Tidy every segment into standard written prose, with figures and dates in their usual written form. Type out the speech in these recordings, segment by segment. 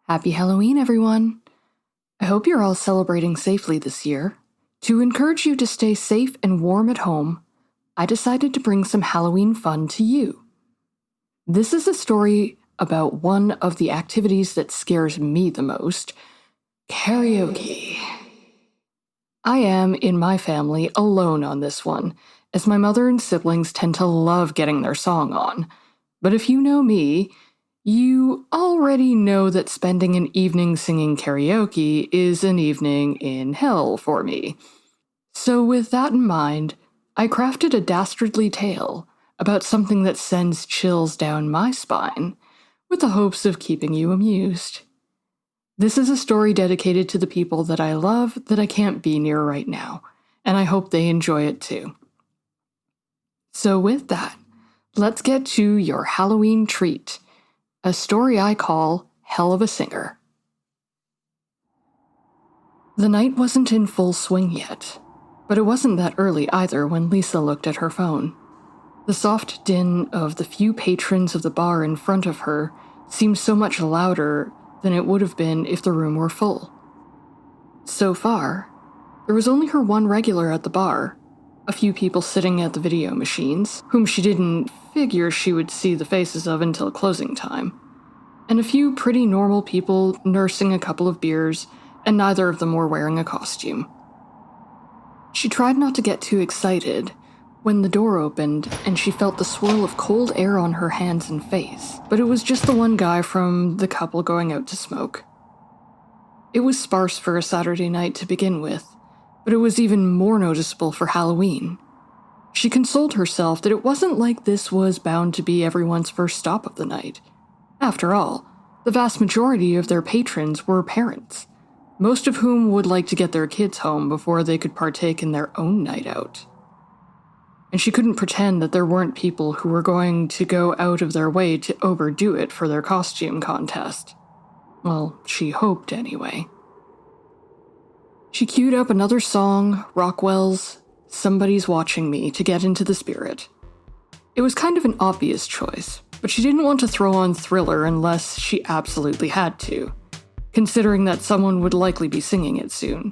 Happy Halloween, everyone! I hope you're all celebrating safely this year. To encourage you to stay safe and warm at home, I decided to bring some Halloween fun to you. This is a story about one of the activities that scares me the most, karaoke. I am, in my family, alone on this one, as my mother and siblings tend to love getting their song on. But if you know me, you already know that spending an evening singing karaoke is an evening in hell for me. So with that in mind, I crafted a dastardly tale about something that sends chills down my spine, with the hopes of keeping you amused. This is a story dedicated to the people that I love that I can't be near right now, and I hope they enjoy it too. So with that, let's get to your Halloween treat, a story I call Hell of a Singer. The night wasn't in full swing yet, but it wasn't that early either when Lisa looked at her phone. The soft din of the few patrons of the bar in front of her seemed so much louder than it would have been if the room were full. So far, there was only her one regular at the bar, a few people sitting at the video machines, whom she didn't figure she would see the faces of until closing time, and a few pretty normal people nursing a couple of beers, and neither of them were wearing a costume. She tried not to get too excited when the door opened and she felt the swirl of cold air on her hands and face, but it was just the one guy from the couple going out to smoke. It was sparse for a Saturday night to begin with, but it was even more noticeable for Halloween. She consoled herself that it wasn't like this was bound to be everyone's first stop of the night. After all, the vast majority of their patrons were parents, most of whom would like to get their kids home before they could partake in their own night out. And she couldn't pretend that there weren't people who were going to go out of their way to overdo it for their costume contest. Well, she hoped anyway. She queued up another song, Rockwell's Somebody's Watching Me, to get into the spirit. It was kind of an obvious choice, but she didn't want to throw on Thriller unless she absolutely had to, considering that someone would likely be singing it soon.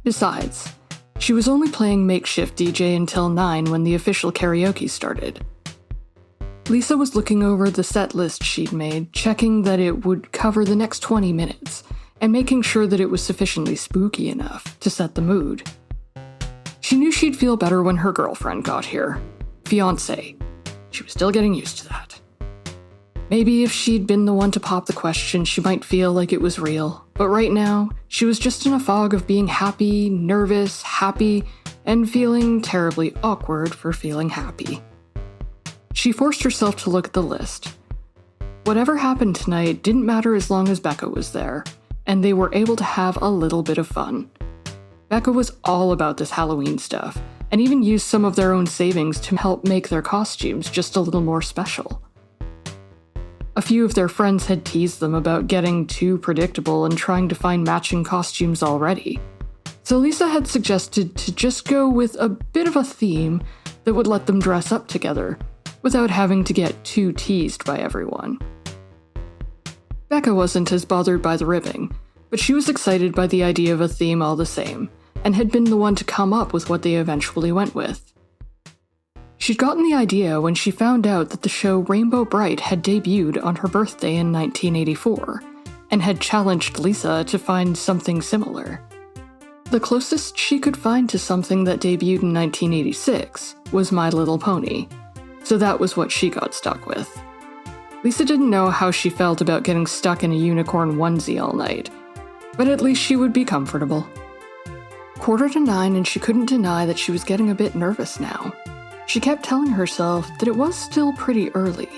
Besides, she was only playing makeshift DJ until 9 when the official karaoke started. Lisa was looking over the set list she'd made, checking that it would cover the next 20 minutes, and making sure that it was sufficiently spooky enough to set the mood. She knew she'd feel better when her girlfriend got here. Fiancé. She was still getting used to that. Maybe if she'd been the one to pop the question, she might feel like it was real. But right now, she was just in a fog of being happy, nervous, happy, and feeling terribly awkward for feeling happy. She forced herself to look at the list. Whatever happened tonight didn't matter as long as Becca was there, and they were able to have a little bit of fun. Becca was all about this Halloween stuff, and even used some of their own savings to help make their costumes just a little more special. A few of their friends had teased them about getting too predictable and trying to find matching costumes already. So Lisa had suggested to just go with a bit of a theme that would let them dress up together, without having to get too teased by everyone. Becca wasn't as bothered by the ribbing, but she was excited by the idea of a theme all the same, and had been the one to come up with what they eventually went with. She'd gotten the idea when she found out that the show Rainbow Bright had debuted on her birthday in 1984, and had challenged Lisa to find something similar. The closest she could find to something that debuted in 1986 was My Little Pony, so that was what she got stuck with. Lisa didn't know how she felt about getting stuck in a unicorn onesie all night, but at least she would be comfortable. 8:45 and she couldn't deny that she was getting a bit nervous now. She kept telling herself that it was still pretty early.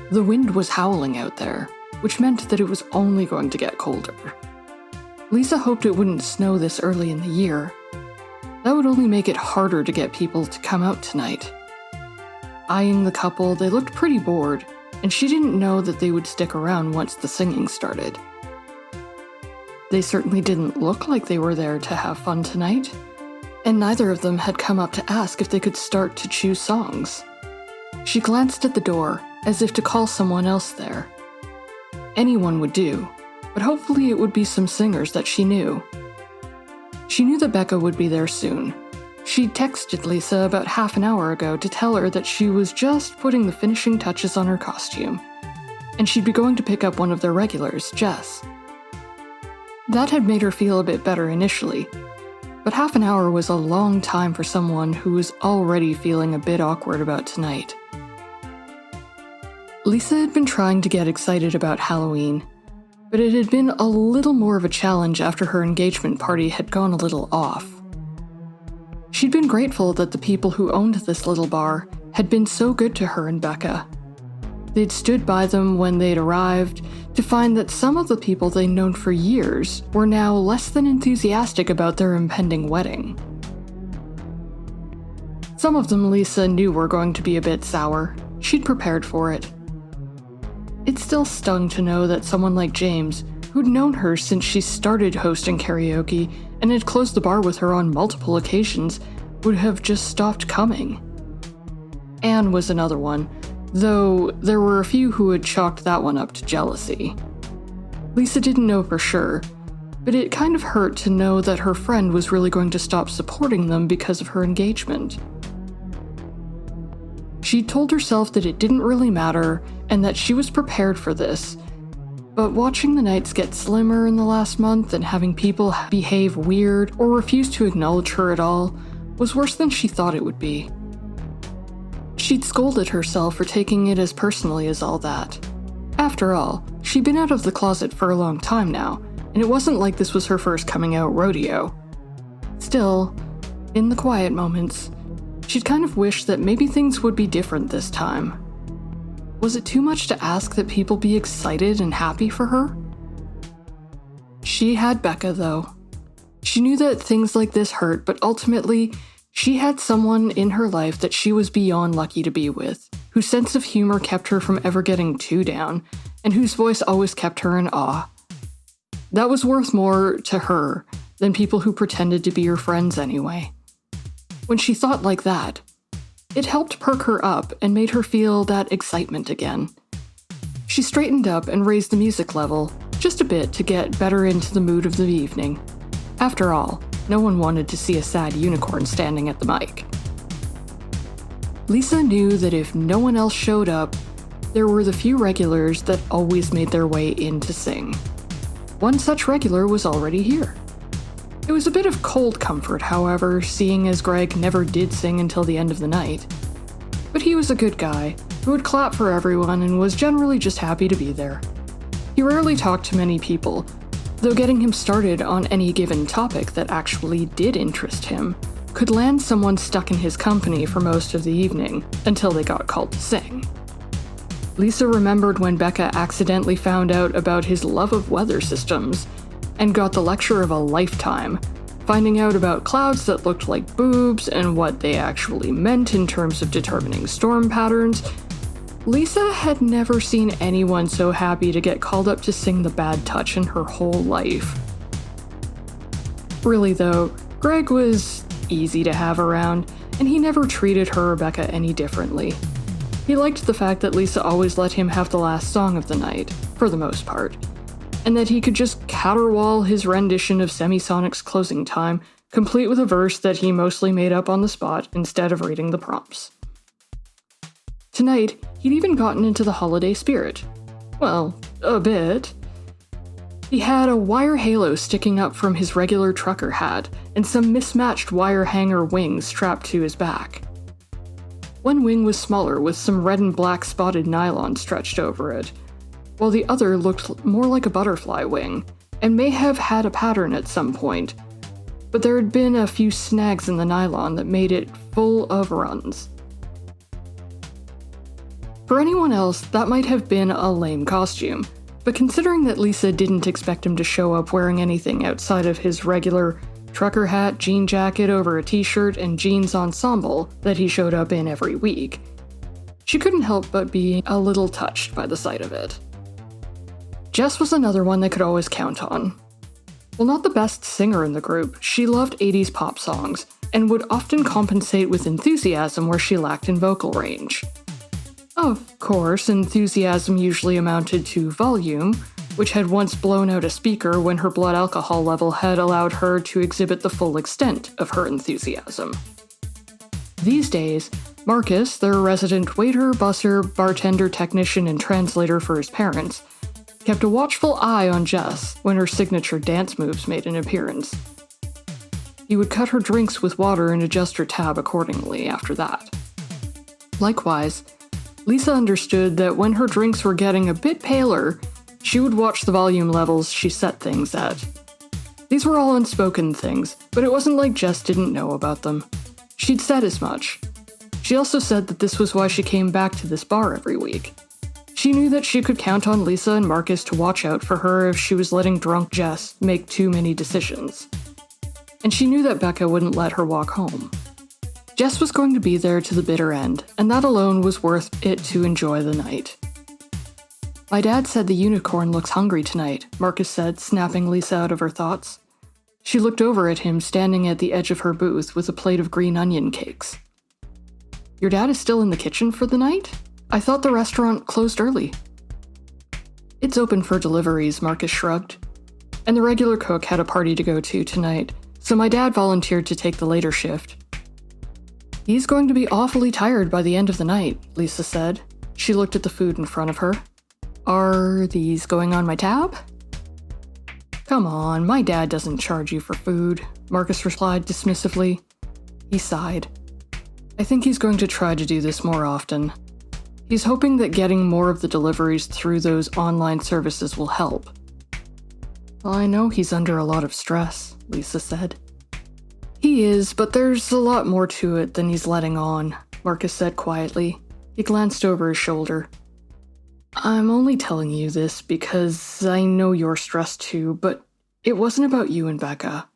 The wind was howling out there, which meant that it was only going to get colder. Lisa hoped it wouldn't snow this early in the year. That would only make it harder to get people to come out tonight. Eyeing the couple, they looked pretty bored, and she didn't know that they would stick around once the singing started. They certainly didn't look like they were there to have fun tonight, and neither of them had come up to ask if they could start to choose songs. She glanced at the door, as if to call someone else there. Anyone would do, but hopefully it would be some singers that she knew. She knew that Becca would be there soon. She'd texted Lisa about half an hour ago to tell her that she was just putting the finishing touches on her costume, and she'd be going to pick up one of their regulars, Jess. That had made her feel a bit better initially, but half an hour was a long time for someone who was already feeling a bit awkward about tonight. Lisa had been trying to get excited about Halloween, but it had been a little more of a challenge after her engagement party had gone a little off. She'd been grateful that the people who owned this little bar had been so good to her and Becca. They'd stood by them when they'd arrived, to find that some of the people they'd known for years were now less than enthusiastic about their impending wedding. Some of them Lisa knew were going to be a bit sour. She'd prepared for it. It still stung to know that someone like James, who'd known her since she started hosting karaoke and had closed the bar with her on multiple occasions, would have just stopped coming. Anne was another one, though there were a few who had chalked that one up to jealousy. Lisa didn't know for sure, but it kind of hurt to know that her friend was really going to stop supporting them because of her engagement. She told herself that it didn't really matter and that she was prepared for this, but watching the nights get slimmer in the last month and having people behave weird or refuse to acknowledge her at all was worse than she thought it would be. She'd scolded herself for taking it as personally as all that. After all, she'd been out of the closet for a long time now, and it wasn't like this was her first coming out rodeo. Still, in the quiet moments, she'd kind of wished that maybe things would be different this time. Was it too much to ask that people be excited and happy for her? She had Becca, though. She knew that things like this hurt, but ultimately, she had someone in her life that she was beyond lucky to be with, whose sense of humor kept her from ever getting too down, and whose voice always kept her in awe. That was worth more to her than people who pretended to be her friends anyway. When she thought like that, it helped perk her up and made her feel that excitement again. She straightened up and raised the music level, just a bit to get better into the mood of the evening. After all, no one wanted to see a sad unicorn standing at the mic. Lisa knew that if no one else showed up, there were the few regulars that always made their way in to sing. One such regular was already here. It was a bit of cold comfort, however, seeing as Greg never did sing until the end of the night. But he was a good guy, who would clap for everyone and was generally just happy to be there. He rarely talked to many people, though getting him started on any given topic that actually did interest him could land someone stuck in his company for most of the evening, until they got called to sing. Lisa remembered when Becca accidentally found out about his love of weather systems, and got the lecture of a lifetime, finding out about clouds that looked like boobs and what they actually meant in terms of determining storm patterns. Lisa had never seen anyone so happy to get called up to sing the bad touch in her whole life. Really though, Greg was easy to have around, and he never treated her or Becca any differently. He liked the fact that Lisa always let him have the last song of the night, for the most part, and that he could just caterwaul his rendition of Semisonic's Closing Time, complete with a verse that he mostly made up on the spot instead of reading the prompts. Tonight, he'd even gotten into the holiday spirit. Well, a bit. He had a wire halo sticking up from his regular trucker hat, and some mismatched wire hanger wings strapped to his back. One wing was smaller with some red and black spotted nylon stretched over it, while the other looked more like a butterfly wing, and may have had a pattern at some point, but there had been a few snags in the nylon that made it full of runs. For anyone else, that might have been a lame costume, but considering that Lisa didn't expect him to show up wearing anything outside of his regular trucker hat, jean jacket over a t-shirt, and jeans ensemble that he showed up in every week, she couldn't help but be a little touched by the sight of it. Jess was another one they could always count on. While not the best singer in the group, she loved 80s pop songs, and would often compensate with enthusiasm where she lacked in vocal range. Of course, enthusiasm usually amounted to volume, which had once blown out a speaker when her blood alcohol level had allowed her to exhibit the full extent of her enthusiasm. These days, Marcus, their resident waiter, busser, bartender, technician, and translator for his parents, kept a watchful eye on Jess when her signature dance moves made an appearance. He would cut her drinks with water and adjust her tab accordingly after that. Likewise, Lisa understood that when her drinks were getting a bit paler, she would watch the volume levels she set things at. These were all unspoken things, but it wasn't like Jess didn't know about them. She'd said as much. She also said that this was why she came back to this bar every week. She knew that she could count on Lisa and Marcus to watch out for her if she was letting drunk Jess make too many decisions. And she knew that Becca wouldn't let her walk home. Jess was going to be there to the bitter end, and that alone was worth it to enjoy the night. My dad said the unicorn looks hungry tonight, Marcus said, snapping Lisa out of her thoughts. She looked over at him standing at the edge of her booth with a plate of green onion cakes. Your dad is still in the kitchen for the night? I thought the restaurant closed early. It's open for deliveries, Marcus shrugged. And the regular cook had a party to go to tonight, so my dad volunteered to take the later shift. He's going to be awfully tired by the end of the night, Lisa said. She looked at the food in front of her. Are these going on my tab? Come on, my dad doesn't charge you for food, Marcus replied dismissively. He sighed. I think he's going to try to do this more often. He's hoping that getting more of the deliveries through those online services will help. Well, I know he's under a lot of stress, Lisa said. He is, but there's a lot more to it than he's letting on, Marcus said quietly. He glanced over his shoulder. I'm only telling you this because I know you're stressed too, but it wasn't about you and Becca.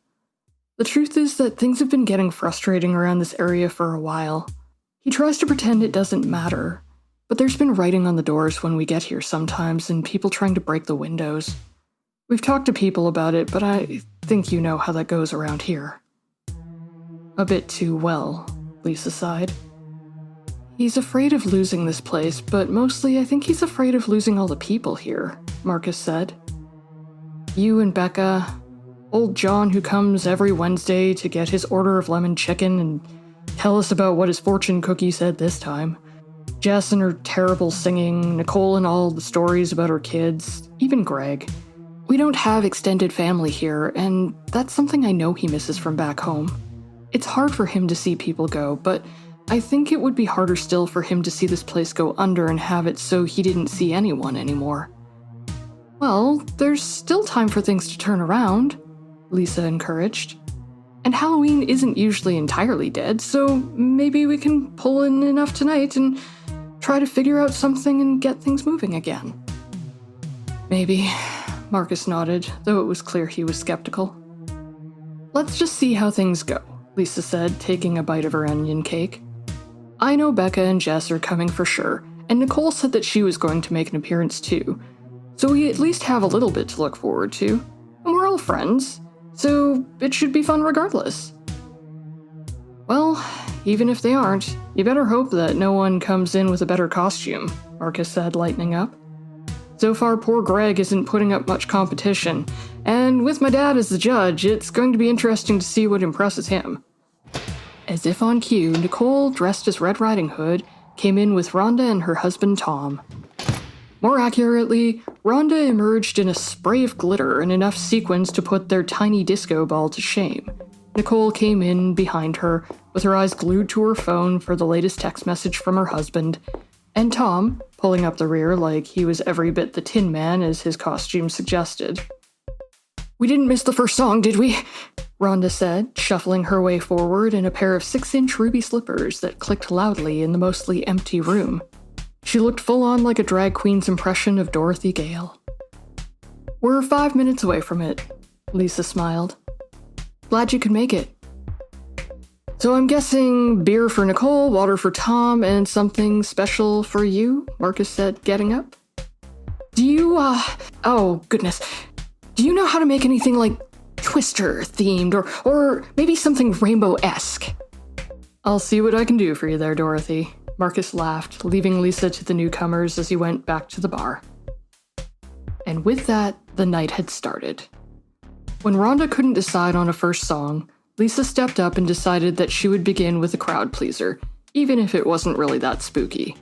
The truth is that things have been getting frustrating around this area for a while. He tries to pretend it doesn't matter, but there's been writing on the doors when we get here sometimes and people trying to break the windows. We've talked to people about it, but I think you know how that goes around here. A bit too well, Lisa sighed. He's afraid of losing this place, but mostly I think he's afraid of losing all the people here, Marcus said. You and Becca, old John who comes every Wednesday to get his order of lemon chicken and tell us about what his fortune cookie said this time. Jess and her terrible singing, Nicole and all the stories about her kids, even Greg. We don't have extended family here, and that's something I know he misses from back home. It's hard for him to see people go, but I think it would be harder still for him to see this place go under and have it so he didn't see anyone anymore. Well, there's still time for things to turn around, Lisa encouraged. And Halloween isn't usually entirely dead, so maybe we can pull in enough tonight and try to figure out something and get things moving again. Maybe, Marcus nodded, though it was clear he was skeptical. Let's just see how things go, Lisa said, taking a bite of her onion cake. I know Becca and Jess are coming for sure, and Nicole said that she was going to make an appearance too, so we at least have a little bit to look forward to, and we're all friends, so it should be fun regardless. Well, even if they aren't, you better hope that no one comes in with a better costume, Marcus said, lightening up. So far, poor Greg isn't putting up much competition, and with my dad as the judge, it's going to be interesting to see what impresses him. As if on cue, Nicole, dressed as Red Riding Hood, came in with Rhonda and her husband Tom. More accurately, Rhonda emerged in a spray of glitter and enough sequins to put their tiny disco ball to shame. Nicole came in behind her, with her eyes glued to her phone for the latest text message from her husband, and Tom, pulling up the rear like he was every bit the Tin Man as his costume suggested. We didn't miss the first song, did we? Rhonda said, shuffling her way forward in a pair of 6-inch ruby slippers that clicked loudly in the mostly empty room. She looked full-on like a drag queen's impression of Dorothy Gale. We're 5 minutes away from it, Lisa smiled. Glad you could make it. So I'm guessing beer for Nicole, water for Tom, and something special for you, Marcus said, getting up. Do you, oh, goodness. Do you know how to make anything like Twister-themed, or maybe something rainbow-esque? I'll see what I can do for you there, Dorothy, Marcus laughed, leaving Lisa to the newcomers as he went back to the bar. And with that, the night had started. When Rhonda couldn't decide on a first song, Lisa stepped up and decided that she would begin with a crowd pleaser, even if it wasn't really that spooky.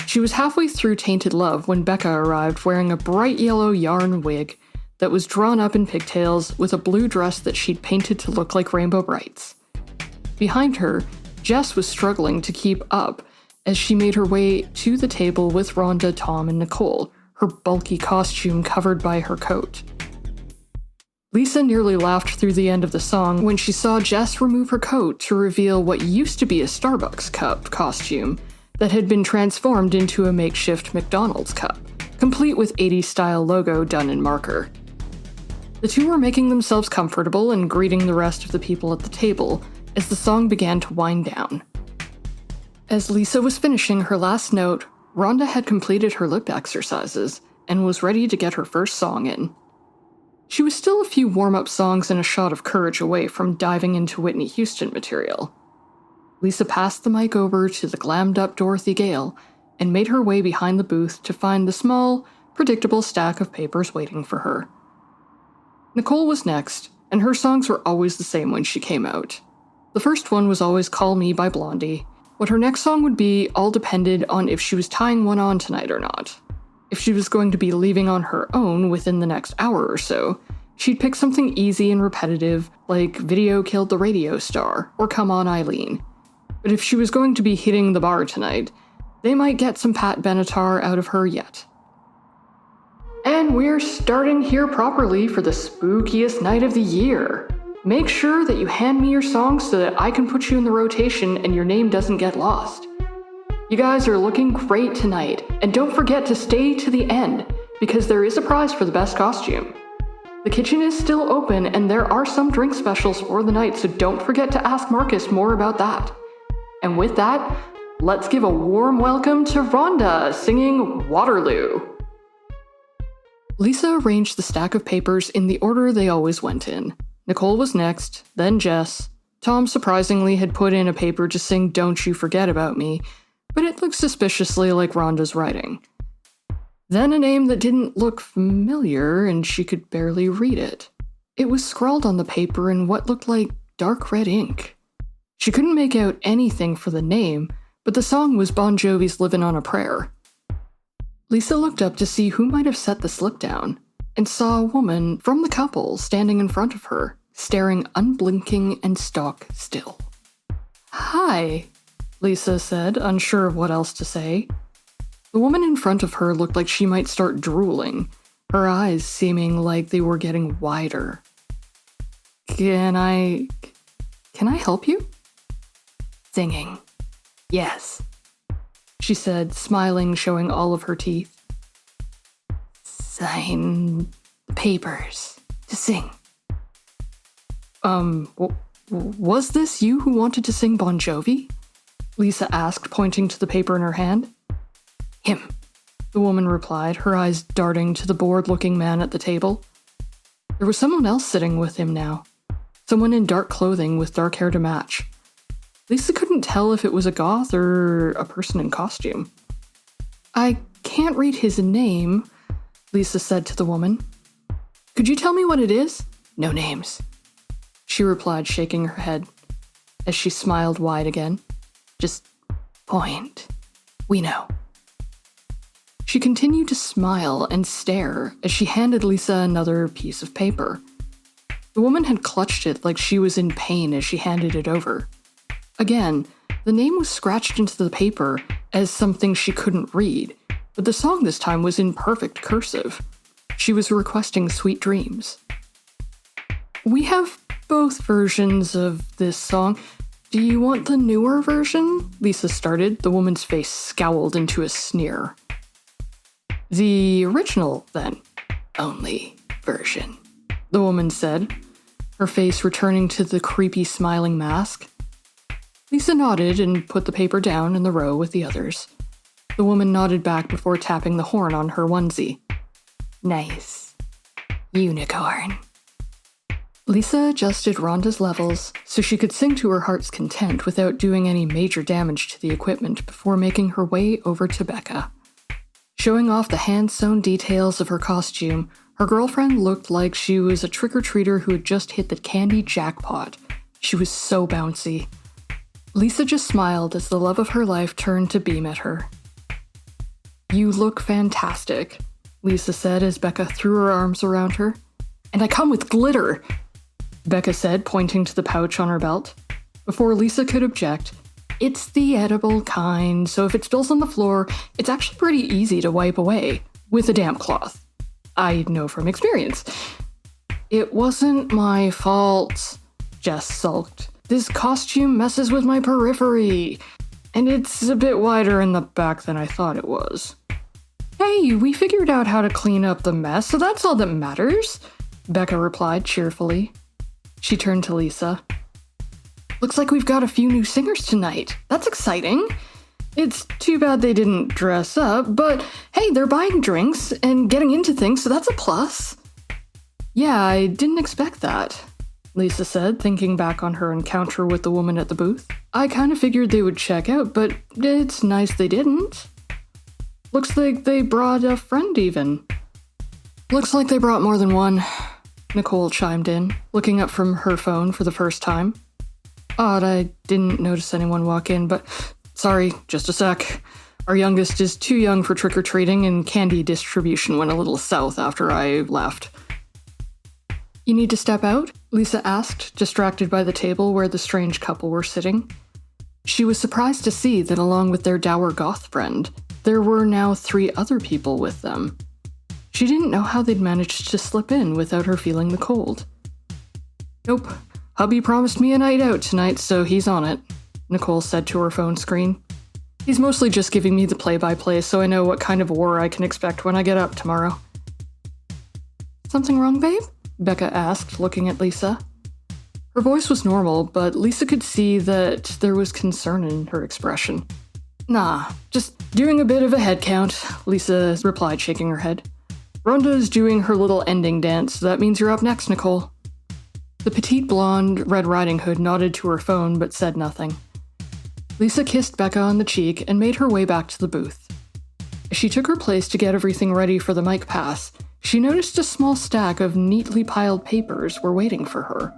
She was halfway through Tainted Love when Becca arrived wearing a bright yellow yarn wig that was drawn up in pigtails with a blue dress that she'd painted to look like Rainbow Brights. Behind her, Jess was struggling to keep up as she made her way to the table with Rhonda, Tom, and Nicole, her bulky costume covered by her coat. Lisa nearly laughed through the end of the song when she saw Jess remove her coat to reveal what used to be a Starbucks cup costume that had been transformed into a makeshift McDonald's cup, complete with 80s-style logo done in marker. The two were making themselves comfortable and greeting the rest of the people at the table as the song began to wind down. As Lisa was finishing her last note, Rhonda had completed her lip exercises and was ready to get her first song in. She was still a few warm-up songs and a shot of courage away from diving into Whitney Houston material. Lisa passed the mic over to the glammed-up Dorothy Gale and made her way behind the booth to find the small, predictable stack of papers waiting for her. Nicole was next, and her songs were always the same when she came out. The first one was always Call Me by Blondie. What her next song would be all depended on if she was tying one on tonight or not. If she was going to be leaving on her own within the next hour or so, she'd pick something easy and repetitive, like Video Killed the Radio Star or Come On Eileen. But if she was going to be hitting the bar tonight, they might get some Pat Benatar out of her yet. And we're starting here properly for the spookiest night of the year. Make sure that you hand me your songs so that I can put you in the rotation and your name doesn't get lost. You guys are looking great tonight, and don't forget to stay to the end, because there is a prize for the best costume. The kitchen is still open, and there are some drink specials for the night, so don't forget to ask Marcus more about that. And with that, let's give a warm welcome to Rhonda singing Waterloo. Lisa arranged the stack of papers in the order they always went in. Nicole was next, then Jess. Tom surprisingly had put in a paper to sing Don't You Forget About Me, but it looked suspiciously like Rhonda's writing. Then a name that didn't look familiar, and she could barely read it. It was scrawled on the paper in what looked like dark red ink. She couldn't make out anything for the name, but the song was Bon Jovi's Livin' on a Prayer. Lisa looked up to see who might have set the slip down, and saw a woman from the couple standing in front of her, staring unblinking and stock still. "Hi," Lisa said, unsure of what else to say. The woman in front of her looked like she might start drooling, her eyes seeming like they were getting wider. Can I help you?" "Singing. Yes," she said, smiling, showing all of her teeth. "Sign the papers to sing." Was this you who wanted to sing Bon Jovi?" Lisa asked, pointing to the paper in her hand. "Him," the woman replied, her eyes darting to the bored-looking man at the table. There was someone else sitting with him now. Someone in dark clothing with dark hair to match. Lisa couldn't tell if it was a goth or a person in costume. "I can't read his name," Lisa said to the woman. "Could you tell me what it is?" "No names," she replied, shaking her head, as she smiled wide again. "Just point. We know." She continued to smile and stare as she handed Lisa another piece of paper. The woman had clutched it like she was in pain as she handed it over. Again, the name was scratched into the paper as something she couldn't read, but the song this time was in perfect cursive. She was requesting Sweet Dreams. "We have both versions of this song. Do you want the newer version?" Lisa started. The woman's face scowled into a sneer. "The original, then." "Only version," the woman said, her face returning to the creepy smiling mask. Lisa nodded and put the paper down in the row with the others. The woman nodded back before tapping the horn on her onesie. "Nice. Unicorn." Lisa adjusted Rhonda's levels so she could sing to her heart's content without doing any major damage to the equipment before making her way over to Becca. Showing off the hand-sewn details of her costume, her girlfriend looked like she was a trick-or-treater who had just hit the candy jackpot. She was so bouncy. Lisa just smiled as the love of her life turned to beam at her. "You look fantastic," Lisa said as Becca threw her arms around her. "And I come with glitter," Becca said, pointing to the pouch on her belt. Before Lisa could object, "It's the edible kind, so if it spills on the floor, it's actually pretty easy to wipe away, with a damp cloth. I know from experience." "It wasn't my fault," Jess sulked. "This costume messes with my periphery, and it's a bit wider in the back than I thought it was." "Hey, we figured out how to clean up the mess, so that's all that matters," Becca replied cheerfully. She turned to Lisa. "Looks like we've got a few new singers tonight. That's exciting. It's too bad they didn't dress up, but hey, they're buying drinks and getting into things, so that's a plus." "Yeah, I didn't expect that," Lisa said, thinking back on her encounter with the woman at the booth. "I kind of figured they would check out, but it's nice they didn't. Looks like they brought a friend even." "Looks like they brought more than one," Nicole chimed in, looking up from her phone for the first time. "Odd, I didn't notice anyone walk in, but sorry, just a sec. Our youngest is too young for trick-or-treating, and candy distribution went a little south after I left." "You need to step out?" Lisa asked, distracted by the table where the strange couple were sitting. She was surprised to see that along with their dour goth friend, there were now 3 other people with them. She didn't know how they'd managed to slip in without her feeling the cold. "Nope. Hubby promised me a night out tonight, so he's on it," Nicole said to her phone screen. "He's mostly just giving me the play-by-play so I know what kind of war I can expect when I get up tomorrow." "Something wrong, babe?" Becca asked, looking at Lisa. Her voice was normal, but Lisa could see that there was concern in her expression. "Nah, just doing a bit of a head count," Lisa replied, shaking her head. "Rhonda's doing her little ending dance, so that means you're up next, Nicole." The petite blonde Red Riding Hood nodded to her phone but said nothing. Lisa kissed Becca on the cheek and made her way back to the booth. As she took her place to get everything ready for the mic pass, she noticed a small stack of neatly piled papers were waiting for her.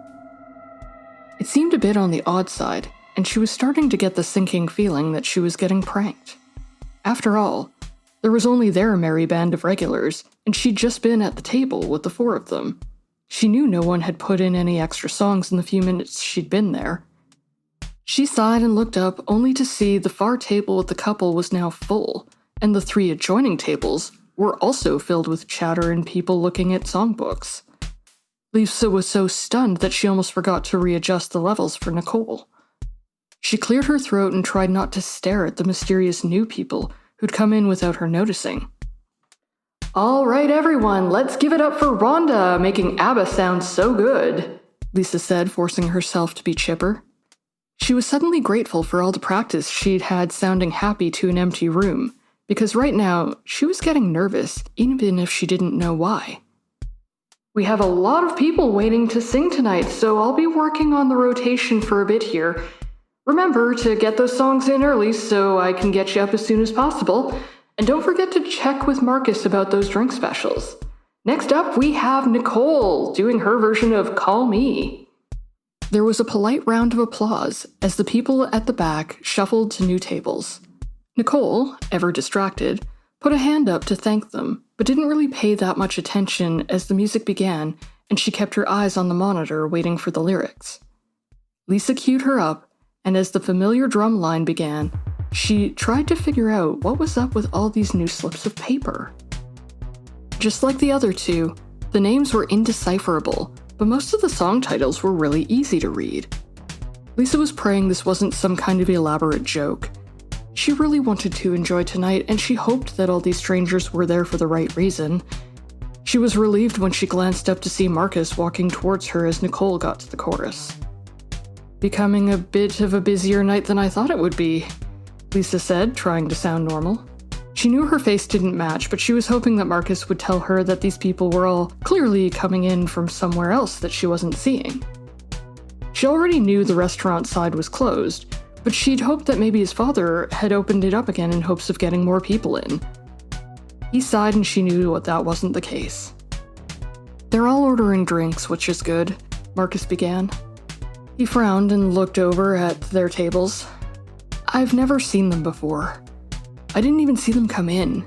It seemed a bit on the odd side, and she was starting to get the sinking feeling that she was getting pranked. After all, there was only their merry band of regulars, and she'd just been at the table with the 4 of them. She knew no one had put in any extra songs in the few minutes she'd been there. She sighed and looked up, only to see the far table with the couple was now full, and the 3 adjoining tables were also filled with chatter and people looking at songbooks. Lisa was so stunned that she almost forgot to readjust the levels for Nicole. She cleared her throat and tried not to stare at the mysterious new people who'd come in without her noticing. "All right, everyone, let's give it up for Rhonda, making ABBA sound so good," Lisa said, forcing herself to be chipper. She was suddenly grateful for all the practice she'd had sounding happy to an empty room, because right now she was getting nervous, even if she didn't know why. "We have a lot of people waiting to sing tonight, so I'll be working on the rotation for a bit here. Remember to get those songs in early so I can get you up as soon as possible. And don't forget to check with Marcus about those drink specials. Next up, we have Nicole doing her version of Call Me." There was a polite round of applause as the people at the back shuffled to new tables. Nicole, ever distracted, put a hand up to thank them, but didn't really pay that much attention as the music began, and she kept her eyes on the monitor waiting for the lyrics. Lisa cued her up, and as the familiar drum line began, she tried to figure out what was up with all these new slips of paper. Just like the other 2, the names were indecipherable, but most of the song titles were really easy to read. Lisa was praying this wasn't some kind of elaborate joke. She really wanted to enjoy tonight, and she hoped that all these strangers were there for the right reason. She was relieved when she glanced up to see Marcus walking towards her as Nicole got to the chorus. "Becoming a bit of a busier night than I thought it would be," Lisa said, trying to sound normal. She knew her face didn't match, but she was hoping that Marcus would tell her that these people were all clearly coming in from somewhere else that she wasn't seeing. She already knew the restaurant side was closed, but she'd hoped that maybe his father had opened it up again in hopes of getting more people in. He sighed and she knew that wasn't the case. "They're all ordering drinks, which is good," Marcus began. He frowned and looked over at their tables. "I've never seen them before. I didn't even see them come in.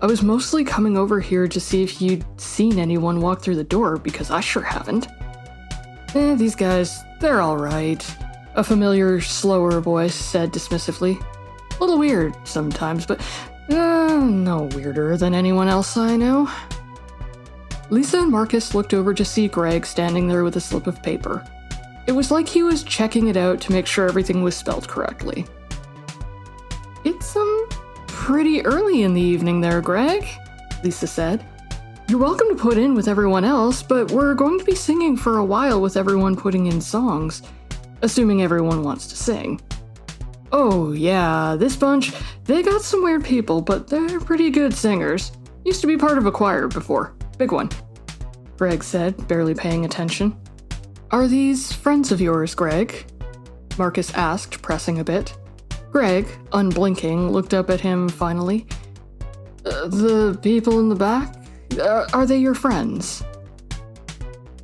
I was mostly coming over here to see if you'd seen anyone walk through the door, because I sure haven't." These guys, they're alright," a familiar, slower voice said dismissively. "A little weird sometimes, but no weirder than anyone else I know." Lisa and Marcus looked over to see Greg standing there with a slip of paper. It was like he was checking it out to make sure everything was spelled correctly. "It's, pretty early in the evening there, Greg," Lisa said. "You're welcome to put in with everyone else, but we're going to be singing for a while with everyone putting in songs, assuming everyone wants to sing." "Oh yeah, this bunch, they got some weird people, but they're pretty good singers. Used to be part of a choir before. Big one," Greg said, barely paying attention. "Are these friends of yours, Greg?" Marcus asked, pressing a bit. Greg, unblinking, looked up at him finally. The people in the back? Are they your friends?"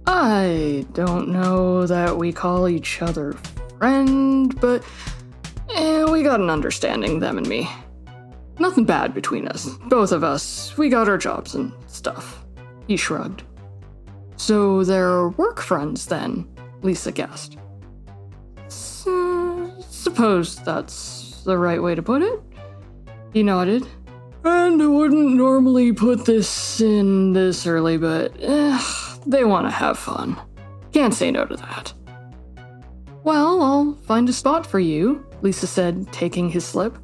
"I don't know that we call each other friend, but we got an understanding, them and me. Nothing bad between us. Both of us, we got our jobs and stuff." He shrugged. "So they're work friends then?" Lisa guessed. "Suppose that's the right way to put it." He nodded. "And I wouldn't normally put this in this early, but they want to have fun. Can't say no to that." "Well, I'll find a spot for you," Lisa said, taking his slip.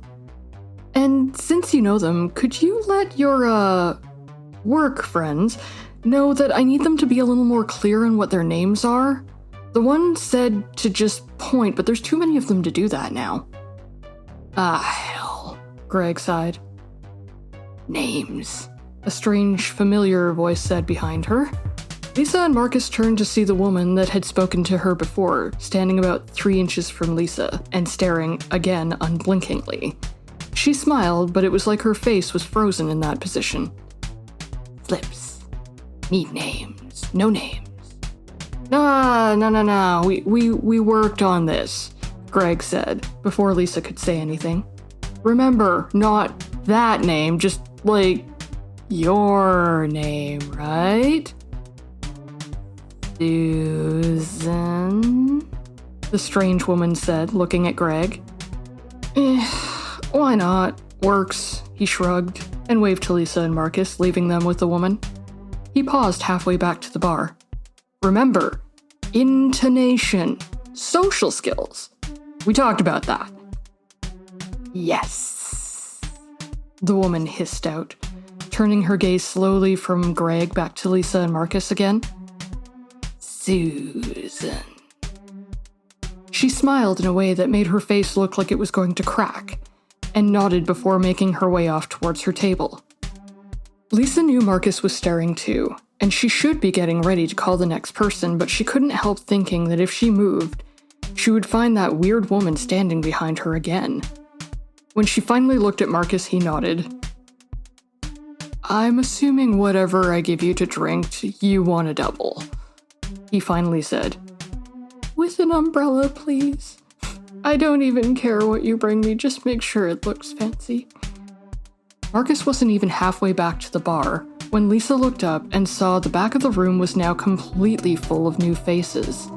"And since you know them, could you let your, work friends know that I need them to be a little more clear on what their names are? The one said to just point, but there's too many of them to do that now." "Ah, hell," Greg sighed. "Names," a strange, familiar voice said behind her. Lisa and Marcus turned to see the woman that had spoken to her before, standing about 3 inches from Lisa, and staring, again, unblinkingly. She smiled, but it was like her face was frozen in that position. "Flips. Need names. No names." No. We worked on this," Greg said, before Lisa could say anything. "Remember, not that name, just, your name, right?" "Susan," the strange woman said, looking at Greg. Why not? Works," he shrugged, and waved to Lisa and Marcus, leaving them with the woman. He paused halfway back to the bar. "Remember, intonation, social skills. We talked about that." "Yes," the woman hissed out, turning her gaze slowly from Greg back to Lisa and Marcus again. "Susan." She smiled in a way that made her face look like it was going to crack, and nodded before making her way off towards her table. Lisa knew Marcus was staring too, and she should be getting ready to call the next person, but she couldn't help thinking that if she moved, she would find that weird woman standing behind her again. When she finally looked at Marcus, he nodded. "I'm assuming whatever I give you to drink, you want a double," he finally said. "With an umbrella, please. I don't even care what you bring me, just make sure it looks fancy." Marcus wasn't even halfway back to the bar when Lisa looked up and saw the back of the room was now completely full of new faces.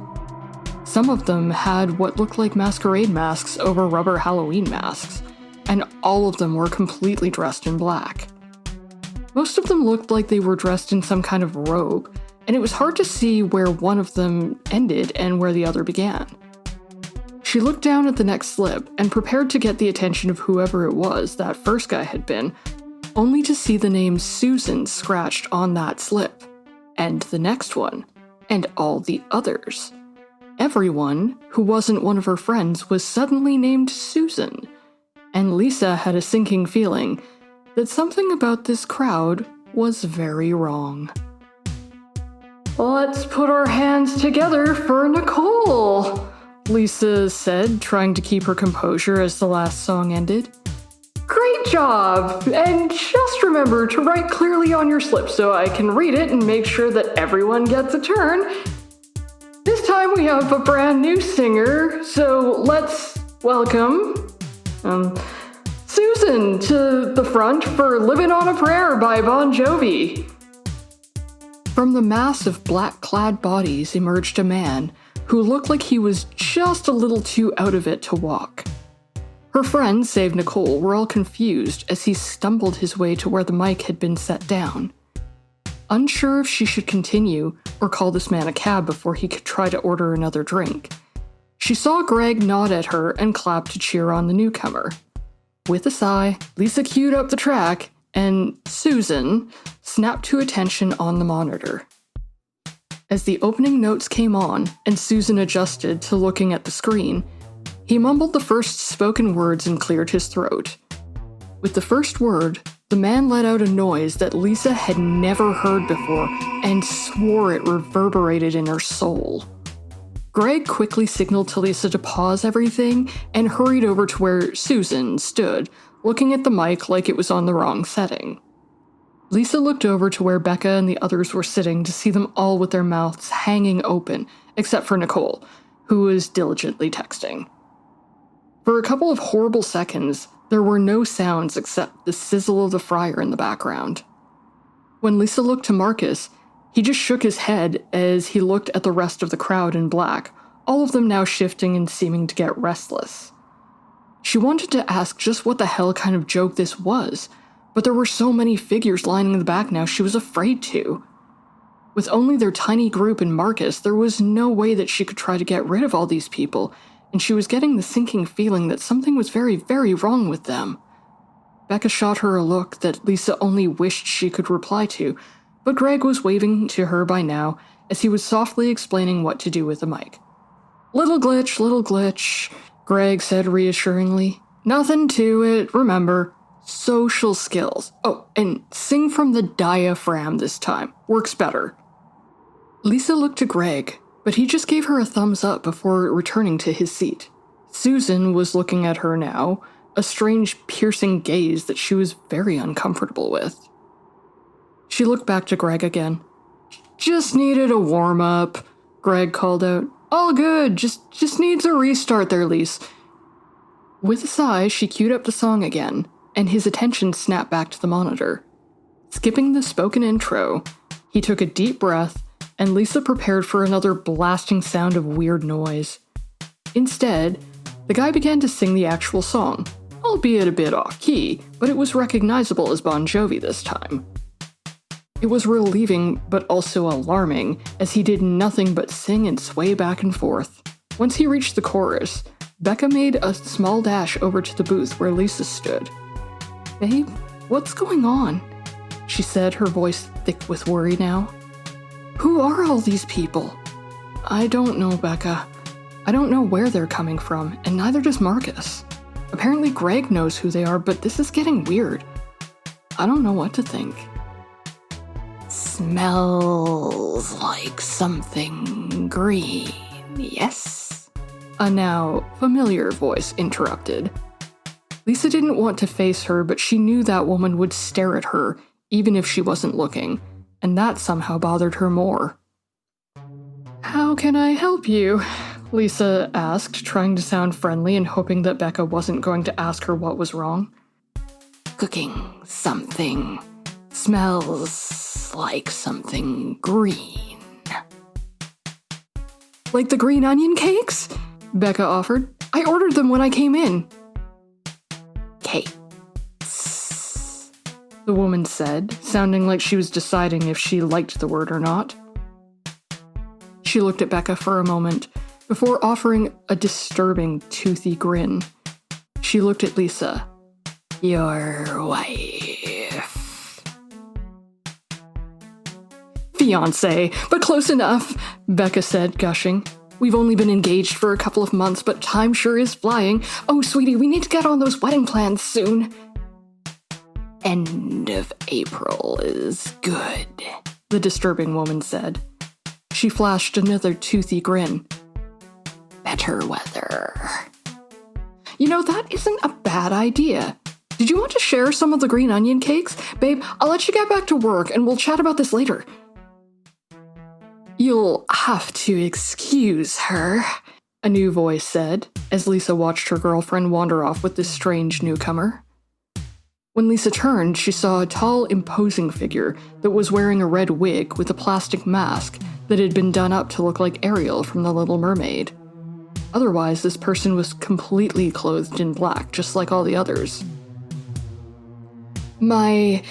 Some of them had what looked like masquerade masks over rubber Halloween masks, and all of them were completely dressed in black. Most of them looked like they were dressed in some kind of robe, and it was hard to see where one of them ended and where the other began. She looked down at the next slip and prepared to get the attention of whoever it was that first guy had been, only to see the name Susan scratched on that slip, and the next one, and all the others. Everyone who wasn't one of her friends was suddenly named Susan, and Lisa had a sinking feeling that something about this crowd was very wrong. "Let's put our hands together for Nicole," Lisa said, trying to keep her composure as the last song ended. "Great job! And just remember to write clearly on your slip so I can read it and make sure that everyone gets a turn. This time we have a brand new singer, so let's welcome Susan to the front for Living on a Prayer by Bon Jovi." From the mass of black-clad bodies emerged a man who looked like he was just a little too out of it to walk. Her friends, save Nicole, were all confused as he stumbled his way to where the mic had been set down. Unsure if she should continue or call this man a cab before he could try to order another drink, she saw Greg nod at her and clap to cheer on the newcomer. With a sigh, Lisa queued up the track, and Susan snapped to attention on the monitor. As the opening notes came on and Susan adjusted to looking at the screen, he mumbled the first spoken words and cleared his throat. With the first word, the man let out a noise that Lisa had never heard before and swore it reverberated in her soul. Greg quickly signaled to Lisa to pause everything and hurried over to where Susan stood, looking at the mic like it was on the wrong setting. Lisa looked over to where Becca and the others were sitting to see them all with their mouths hanging open, except for Nicole, who was diligently texting. For a couple of horrible seconds, there were no sounds except the sizzle of the fryer in the background. When Lisa looked to Marcus, he just shook his head as he looked at the rest of the crowd in black, all of them now shifting and seeming to get restless. She wanted to ask just what the hell kind of joke this was, but there were so many figures lining the back now she was afraid to. With only their tiny group and Marcus, there was no way that she could try to get rid of all these people, and she was getting the sinking feeling that something was very, very wrong with them. Becca shot her a look that Lisa only wished she could reply to, but Greg was waving to her by now as he was softly explaining what to do with the mic. Little glitch, Greg said reassuringly. "Nothing to it, remember. Social skills. Oh, and sing from the diaphragm this time. Works better." Lisa looked to Greg, but he just gave her a thumbs up before returning to his seat. Susan was looking at her now, a strange, piercing gaze that she was very uncomfortable with. She looked back to Greg again. "Just needed a warm-up," Greg called out. "All good, just needs a restart there, Lise." With a sigh, she queued up the song again, and his attention snapped back to the monitor. Skipping the spoken intro, he took a deep breath, and Lisa prepared for another blasting sound of weird noise. Instead, the guy began to sing the actual song, albeit a bit off-key, but it was recognizable as Bon Jovi this time. It was relieving, but also alarming, as he did nothing but sing and sway back and forth. Once he reached the chorus, Becca made a small dash over to the booth where Lisa stood. "Babe, what's going on?" she said, her voice thick with worry now. "Who are all these people?" "I don't know, Becca. I don't know where they're coming from, and neither does Marcus. Apparently Greg knows who they are, but this is getting weird. I don't know what to think." "Smells like something green, yes?" A now familiar voice interrupted. Lisa didn't want to face her, but she knew that woman would stare at her, even if she wasn't looking, and that somehow bothered her more. "How can I help you?" Lisa asked, trying to sound friendly and hoping that Becca wasn't going to ask her what was wrong. "Cooking something. Smells like something green." "Like the green onion cakes?" Becca offered. "I ordered them when I came in." "Cakes," the woman said, sounding like she was deciding if she liked the word or not. She looked at Becca for a moment, before offering a disturbing, toothy grin. She looked at Lisa. "Your wife." "Fiancé, but close enough," Becca said, gushing. "We've only been engaged for a couple of months, but time sure is flying. Oh, sweetie, we need to get on those wedding plans soon." end of April is good, the disturbing woman said. She flashed another toothy grin. Better weather. You know, that isn't a bad idea. Did you want to share some of the green onion cakes? Babe, I'll let you get back to work and we'll chat about this later. You'll have to excuse her, a new voice said, as Lisa watched her girlfriend wander off with this strange newcomer. When Lisa turned, she saw a tall, imposing figure that was wearing a red wig with a plastic mask that had been done up to look like Ariel from The Little Mermaid. Otherwise, this person was completely clothed in black, just like all the others. My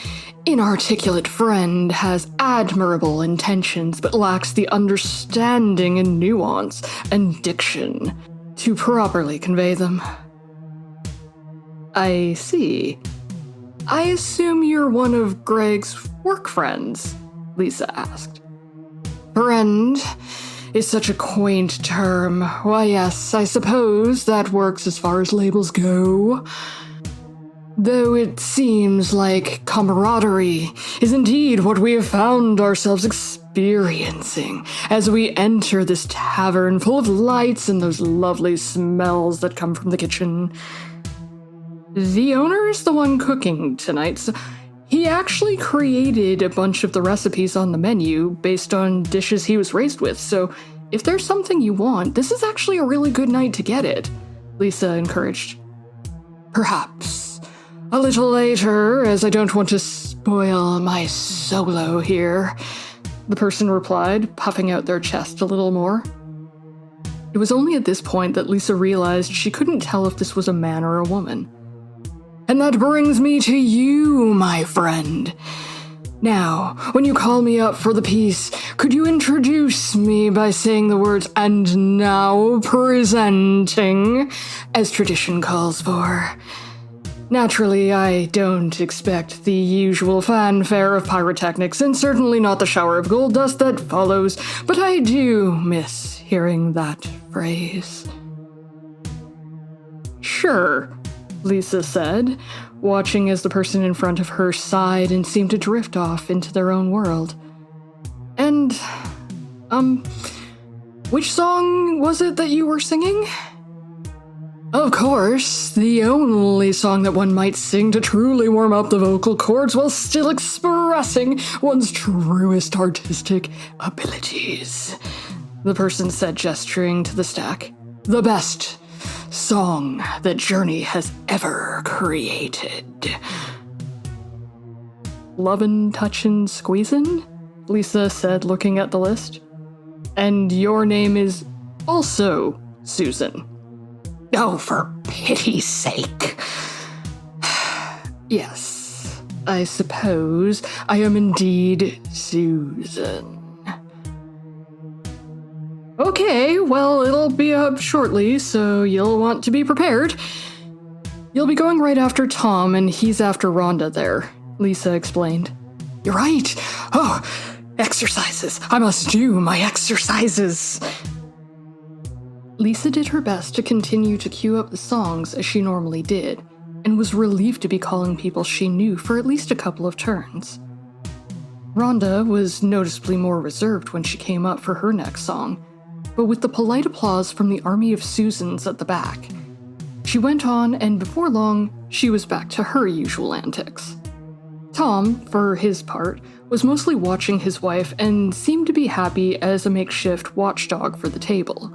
inarticulate friend has admirable intentions, but lacks the understanding and nuance and diction to properly convey them. I see. I assume you're one of Greg's work friends, Lisa asked. Friend is such a quaint term. Why, yes, I suppose that works as far as labels go. Though it seems like camaraderie is indeed what we have found ourselves experiencing as we enter this tavern full of lights and those lovely smells that come from the kitchen. The owner is the one cooking tonight, so he actually created a bunch of the recipes on the menu based on dishes he was raised with, so if there's something you want, this is actually a really good night to get it, Lisa encouraged. Perhaps a little later, as I don't want to spoil my solo here, the person replied, puffing out their chest a little more. It was only at this point that Lisa realized she couldn't tell if this was a man or a woman. And that brings me to you, my friend. Now, when you call me up for the piece, could you introduce me by saying the words, "and now presenting," as tradition calls for? Naturally, I don't expect the usual fanfare of pyrotechnics, and certainly not the shower of gold dust that follows, but I do miss hearing that phrase. Sure, Lisa said, watching as the person in front of her sighed and seemed to drift off into their own world. And, which song was it that you were singing? Of course, the only song that one might sing to truly warm up the vocal cords while still expressing one's truest artistic abilities, the person said, gesturing to the stack. The best song that Journey has ever created. Lovin', touchin', squeezin'? Lisa said, looking at the list. And your name is also Susan. Oh, for pity's sake. Yes, I suppose I am indeed Susan. Okay, well, it'll be up shortly, so you'll want to be prepared. You'll be going right after Tom, and he's after Rhonda there, Lisa explained. You're right. Oh, exercises. I must do my exercises. Lisa did her best to continue to cue up the songs as she normally did, and was relieved to be calling people she knew for at least a couple of turns. Rhonda was noticeably more reserved when she came up for her next song, but with the polite applause from the army of Susans at the back, she went on, and before long, she was back to her usual antics. Tom, for his part, was mostly watching his wife and seemed to be happy as a makeshift watchdog for the table.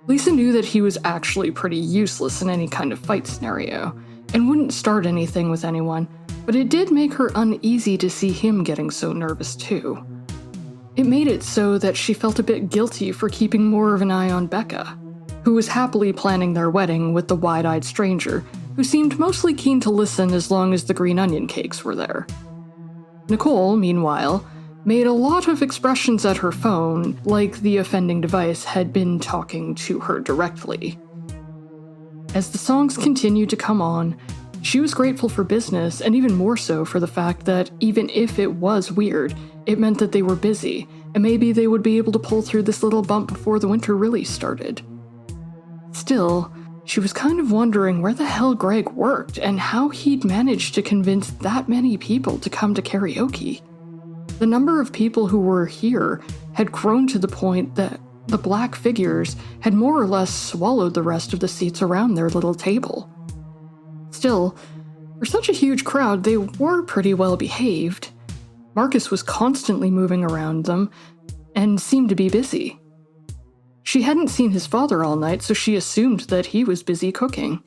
Lisa knew that he was actually pretty useless in any kind of fight scenario, and wouldn't start anything with anyone, but it did make her uneasy to see him getting so nervous too. It made it so that she felt a bit guilty for keeping more of an eye on Becca, who was happily planning their wedding with the wide-eyed stranger, who seemed mostly keen to listen as long as the green onion cakes were there. Nicole, meanwhile, made a lot of expressions at her phone, like the offending device had been talking to her directly. As the songs continued to come on, she was grateful for business, and even more so for the fact that even if it was weird, it meant that they were busy, and maybe they would be able to pull through this little bump before the winter really started. Still, She was kind of wondering where the hell Greg worked and how he'd managed to convince that many people to come to karaoke. The number of people who were here had grown to the point that the black figures had more or less swallowed the rest of the seats around their little table. Still, for such a huge crowd, they were pretty well behaved. Marcus was constantly moving around them and seemed to be busy. She hadn't seen his father all night, so she assumed that he was busy cooking.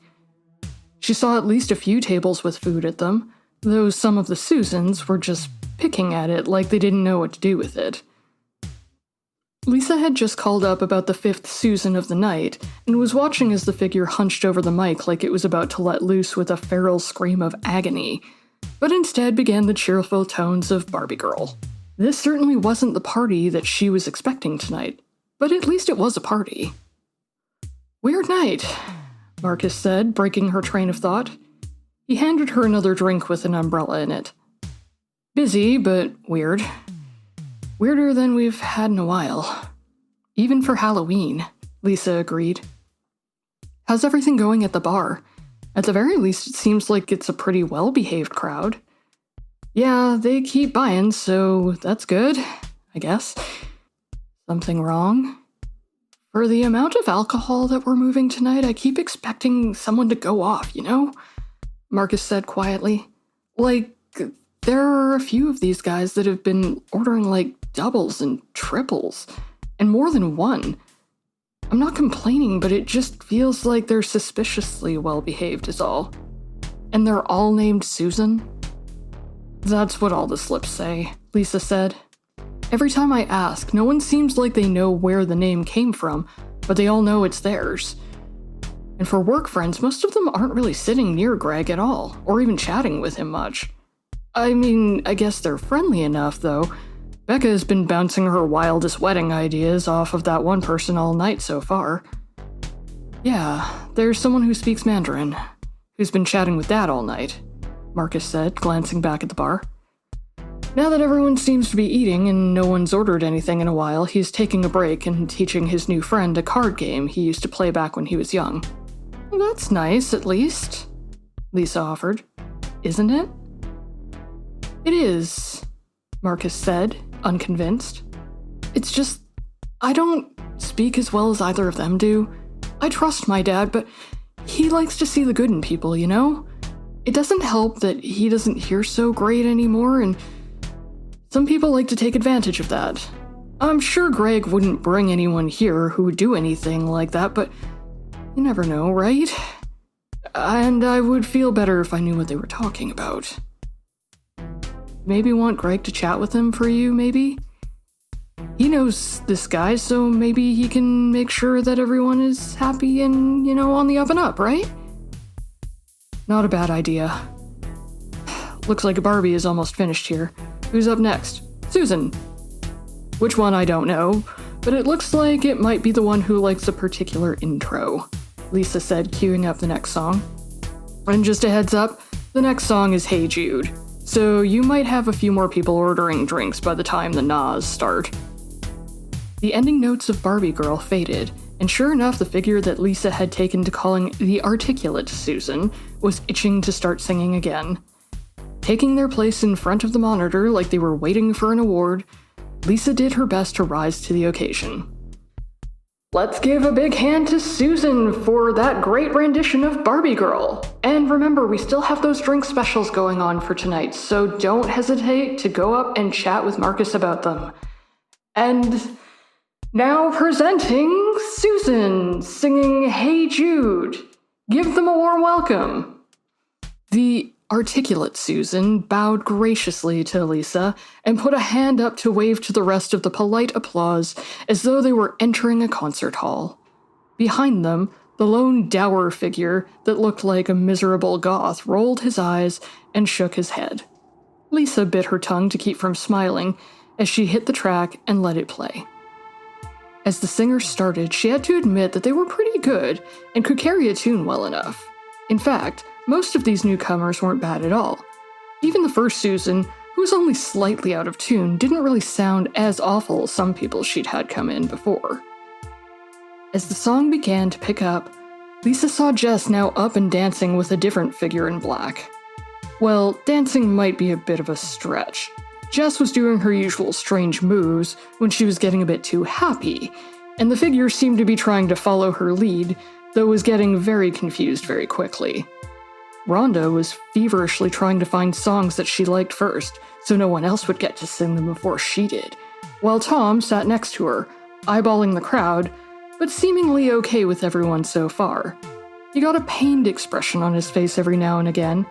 She saw at least a few tables with food at them, though some of the Susans were just picking at it like they didn't know what to do with it. Lisa had just called up about the 5th Susan of the night and was watching as the figure hunched over the mic like it was about to let loose with a feral scream of agony, but instead began the cheerful tones of Barbie Girl. This certainly wasn't the party that she was expecting tonight, but at least it was a party. "Weird night," Marcus said, breaking her train of thought. He handed her another drink with an umbrella in it. "Busy, but weird. Weirder than we've had in a while. Even for Halloween," Lisa agreed. "How's everything going at the bar? At the very least, it seems like it's a pretty well-behaved crowd." "Yeah, they keep buying, so that's good, I guess." "Something wrong?" "For the amount of alcohol that we're moving tonight, I keep expecting someone to go off, you know?" Marcus said quietly. "Like, there are a few of these guys that have been ordering, like, doubles and triples, and more than one. I'm not complaining, but it just feels like they're suspiciously well-behaved is all. And they're all named Susan?" "That's what all the slips say," Lisa said. "Every time I ask, no one seems like they know where the name came from, but they all know it's theirs. And for work friends, most of them aren't really sitting near Greg at all, or even chatting with him much. I mean, I guess they're friendly enough, though. Becca has been bouncing her wildest wedding ideas off of that one person all night so far. Yeah, there's someone who speaks Mandarin, who's been chatting with Dad all night," Marcus said, glancing back at the bar. "Now that everyone seems to be eating and no one's ordered anything in a while, he's taking a break and teaching his new friend a card game he used to play back when he was young." "Well, that's nice, at least," Lisa offered. "Isn't it?" "It is," Marcus said, unconvinced. "It's just, I don't speak as well as either of them do. I trust my dad, but he likes to see the good in people, you know? It doesn't help that he doesn't hear so great anymore, and some people like to take advantage of that. I'm sure Greg wouldn't bring anyone here who would do anything like that, but you never know, right? And I would feel better if I knew what they were talking about. Maybe want Greg to chat with him for you, maybe? He knows this guy, so maybe he can make sure that everyone is happy and, on the up and up, right?" "Not a bad idea. Looks like Barbie is almost finished here. Who's up next? Susan. Which one, I don't know, but it looks like it might be the one who likes a particular intro," Lisa said, queuing up the next song. "And just a heads up, the next song is Hey Jude, so you might have a few more people ordering drinks by the time the Nas start." The ending notes of Barbie Girl faded, and sure enough, the figure that Lisa had taken to calling the articulate Susan was itching to start singing again. Taking their place in front of the monitor like they were waiting for an award, Lisa did her best to rise to the occasion. "Let's give a big hand to Susan for that great rendition of Barbie Girl. And remember, we still have those drink specials going on for tonight, so don't hesitate to go up and chat with Marcus about them. And now presenting Susan, singing Hey Jude. Give them a warm welcome." The articulate Susan bowed graciously to Lisa and put a hand up to wave to the rest of the polite applause as though they were entering a concert hall. Behind them, the lone dour figure that looked like a miserable goth rolled his eyes and shook his head. Lisa bit her tongue to keep from smiling as she hit the track and let it play. As the singer started, she had to admit that they were pretty good and could carry a tune well enough. In fact, most of these newcomers weren't bad at all. Even the first Susan, who was only slightly out of tune, didn't really sound as awful as some people she'd had come in before. As the song began to pick up, Lisa saw Jess now up and dancing with a different figure in black. Well, dancing might be a bit of a stretch. Jess was doing her usual strange moves when she was getting a bit too happy, and the figure seemed to be trying to follow her lead, though was getting very confused very quickly. Rhonda was feverishly trying to find songs that she liked first, so no one else would get to sing them before she did, while Tom sat next to her, eyeballing the crowd, but seemingly okay with everyone so far. He got a pained expression on his face every now and again,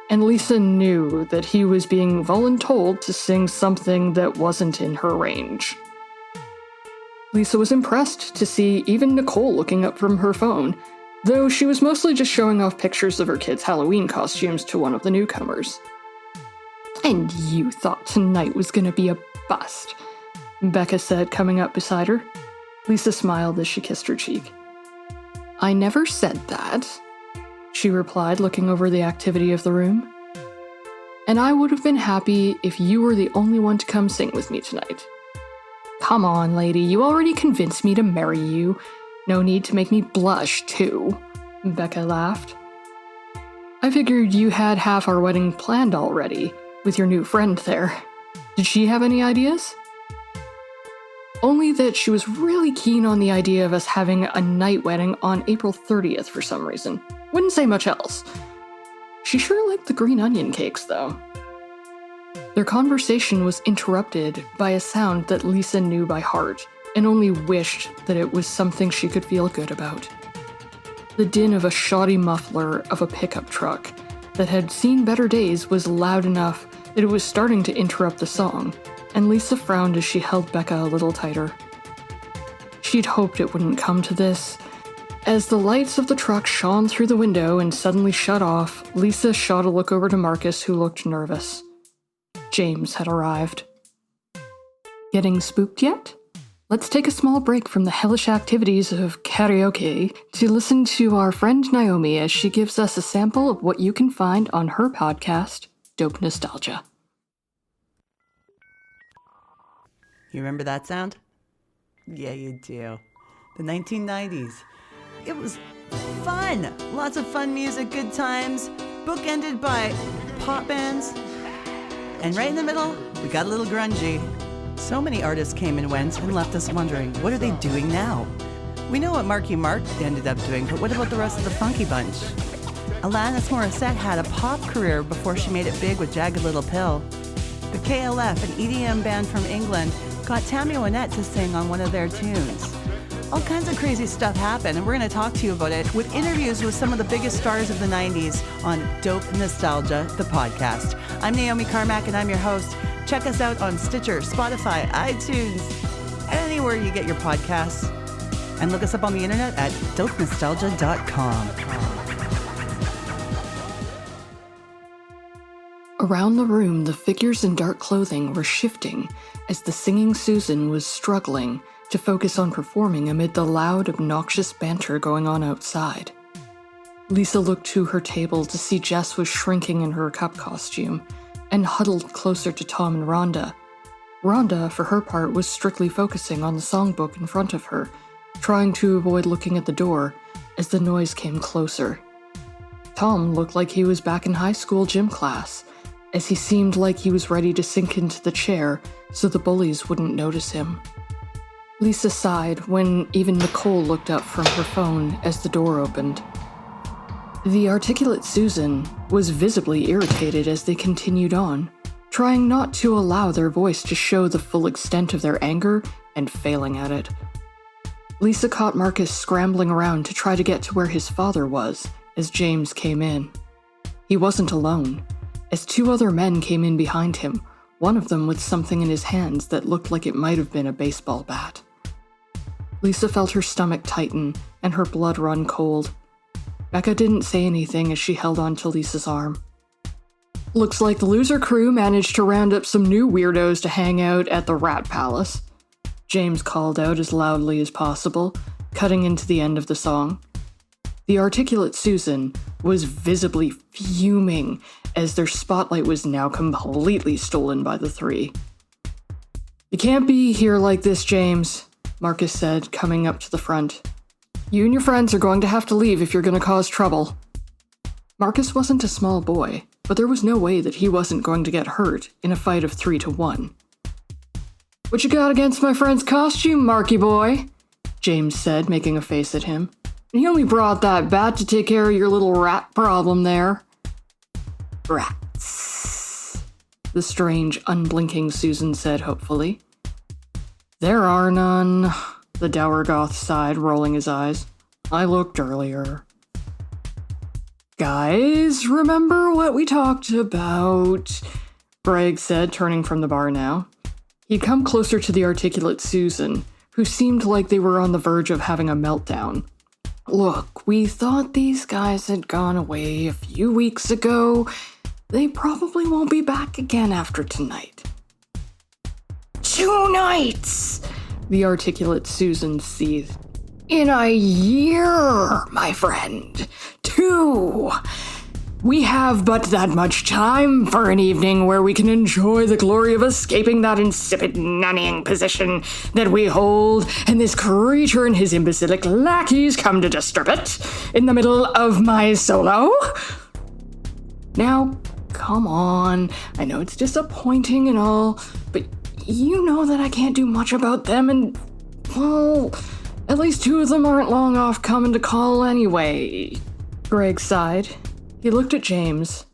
and Lisa knew that he was being voluntold to sing something that wasn't in her range. Lisa was impressed to see even Nicole looking up from her phone, though she was mostly just showing off pictures of her kids' Halloween costumes to one of the newcomers. "And you thought tonight was gonna be a bust," Becca said, coming up beside her. Lisa smiled as she kissed her cheek. "I never said that," she replied, looking over the activity of the room. "And I would have been happy if you were the only one to come sing with me tonight." "Come on, lady, you already convinced me to marry you. No need to make me blush, too," Becca laughed. "I figured you had half our wedding planned already, with your new friend there. Did she have any ideas?" "Only that she was really keen on the idea of us having a night wedding on April 30th for some reason. Wouldn't say much else. She sure liked the green onion cakes, though." Their conversation was interrupted by a sound that Lisa knew by heart, and only wished that it was something she could feel good about. The din of a shoddy muffler of a pickup truck that had seen better days was loud enough that it was starting to interrupt the song, and Lisa frowned as she held Becca a little tighter. She'd hoped it wouldn't come to this. As the lights of the truck shone through the window and suddenly shut off, Lisa shot a look over to Marcus, who looked nervous. James had arrived. "Getting spooked yet? Let's take a small break from the hellish activities of karaoke to listen to our friend Naomi as she gives us a sample of what you can find on her podcast, Dope Nostalgia." You remember that sound? Yeah, you do. The 1990s. It was fun. Lots of fun music, good times, bookended by pop bands. And right in the middle, we got a little grungy. So many artists came and went and left us wondering, what are they doing now? We know what Marky Mark ended up doing, but what about the rest of the funky bunch? Alanis Morissette had a pop career before she made it big with Jagged Little Pill. The KLF, an EDM band from England, got Tammy Wynette to sing on one of their tunes. All kinds of crazy stuff happened, and we're going to talk to you about it with interviews with some of the biggest stars of the 90s on Dope Nostalgia, the podcast. I'm Naomi Carmack, and I'm your host. Check us out on Stitcher, Spotify, iTunes, anywhere you get your podcasts. And look us up on the internet at dopenostalgia.com. Around the room, the figures in dark clothing were shifting as the singing Susan was struggling to focus on performing amid the loud, obnoxious banter going on outside. Lisa looked to her table to see Jess was shrinking in her cup costume and huddled closer to Tom and Rhonda. Rhonda, for her part, was strictly focusing on the songbook in front of her, trying to avoid looking at the door as the noise came closer. Tom looked like he was back in high school gym class, as he seemed like he was ready to sink into the chair so the bullies wouldn't notice him. Lisa sighed when even Nicole looked up from her phone as the door opened. The articulate Susan was visibly irritated as they continued on, trying not to allow their voice to show the full extent of their anger and failing at it. Lisa caught Marcus scrambling around to try to get to where his father was as James came in. He wasn't alone, as two other men came in behind him, one of them with something in his hands that looked like it might have been a baseball bat. Lisa felt her stomach tighten and her blood run cold. Becca didn't say anything as she held on to Lisa's arm. "Looks like the loser crew managed to round up some new weirdos to hang out at the Rat Palace," James called out as loudly as possible, cutting into the end of the song. The articulate Susan was visibly fuming as their spotlight was now completely stolen by the three. "You can't be here like this, James," Marcus said, coming up to the front. You and your friends are going to have to leave if you're going to cause trouble. Marcus wasn't a small boy, but there was no way that he wasn't going to get hurt in a fight of 3-1. What you got against my friend's costume, Marky boy? James said, making a face at him. He only brought that bat to take care of your little rat problem there. Rats, the strange, unblinking Susan said hopefully. There are none, the dour goth sighed, rolling his eyes. I looked earlier. Guys, remember what we talked about? Greg said, turning from the bar now. He'd come closer to the articulate Susan, who seemed like they were on the verge of having a meltdown. Look, we thought these guys had gone away a few weeks ago. They probably won't be back again after tonight. 2 nights! The articulate Susan seethed. In a year, my friend. 2! We have but that much time for an evening where we can enjoy the glory of escaping that insipid nannying position that we hold, and this creature and his imbecilic lackeys come to disturb it in the middle of my solo. Now, come on. I know it's disappointing and all, but you know that I can't do much about them, and, well, at least 2 of them aren't long off coming to call anyway. Greg sighed. He looked at James.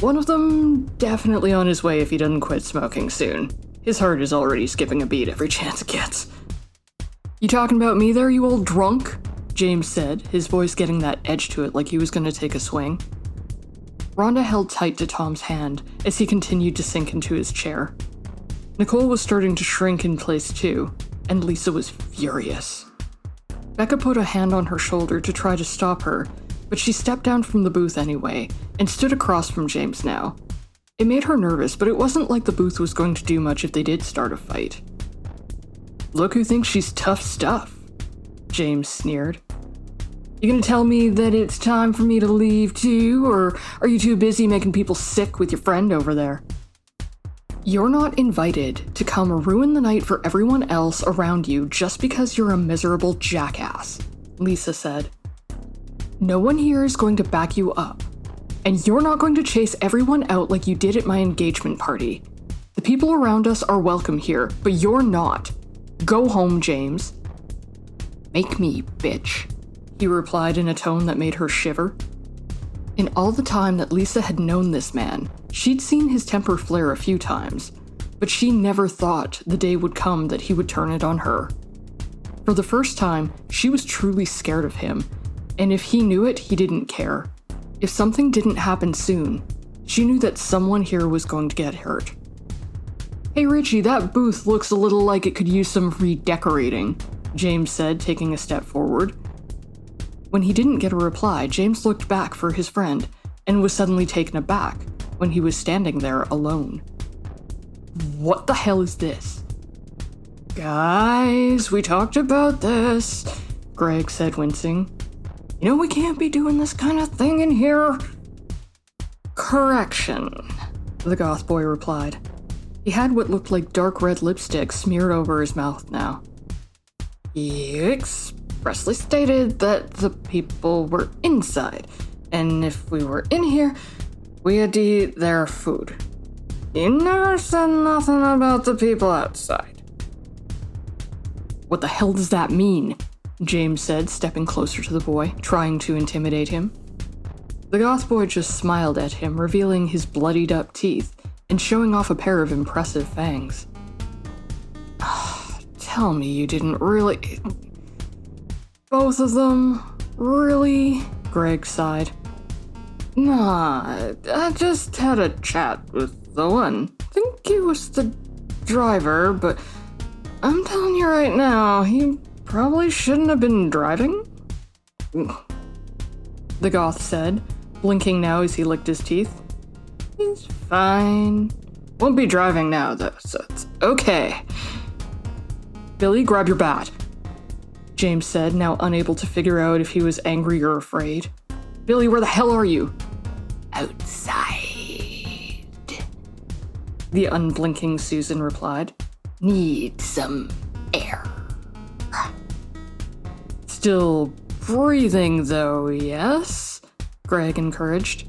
One of them definitely on his way if he doesn't quit smoking soon. His heart is already skipping a beat every chance it gets. You talking about me there, you old drunk? James said, his voice getting that edge to it like he was going to take a swing. Rhonda held tight to Tom's hand as he continued to sink into his chair. Nicole was starting to shrink in place too, and Lisa was furious. Becca put a hand on her shoulder to try to stop her, but she stepped down from the booth anyway, and stood across from James now. It made her nervous, but it wasn't like the booth was going to do much if they did start a fight. Look who thinks she's tough stuff, James sneered. You gonna tell me that it's time for me to leave too, or are you too busy making people sick with your friend over there? You're not invited to come ruin the night for everyone else around you just because you're a miserable jackass, Lisa said. No one here is going to back you up, and you're not going to chase everyone out like you did at my engagement party. The people around us are welcome here, but you're not. Go home, James. Make me, bitch, he replied in a tone that made her shiver. In all the time that Lisa had known this man, she'd seen his temper flare a few times, but she never thought the day would come that he would turn it on her. For the first time, she was truly scared of him, and if he knew it, he didn't care. If something didn't happen soon, she knew that someone here was going to get hurt. Hey Richie, that booth looks a little like it could use some redecorating, James said, taking a step forward. When he didn't get a reply, James looked back for his friend, and was suddenly taken aback when he was standing there alone. What the hell is this? Guys, we talked about this, Greg said, wincing. You know we can't be doing this kind of thing in here. Correction, the goth boy replied. He had what looked like dark red lipstick smeared over his mouth now. You expressly stated that the people were inside, and if we were in here, we had to eat their food. You never said nothing about the people outside. What the hell does that mean? James said, stepping closer to the boy, trying to intimidate him. The goth boy just smiled at him, revealing his bloodied up teeth and showing off a pair of impressive fangs. Tell me you didn't really... Both of them? Really? Greg sighed. Nah, I just had a chat with the one. I think he was the driver, but I'm telling you right now, he probably shouldn't have been driving. The goth said, blinking now as he licked his teeth. He's fine. Won't be driving now, though, so it's okay. Billy, grab your bat, James said, now unable to figure out if he was angry or afraid. Billy, where the hell are you? Outside, the unblinking Susan replied. Need some air. Still breathing, though, yes? Greg encouraged.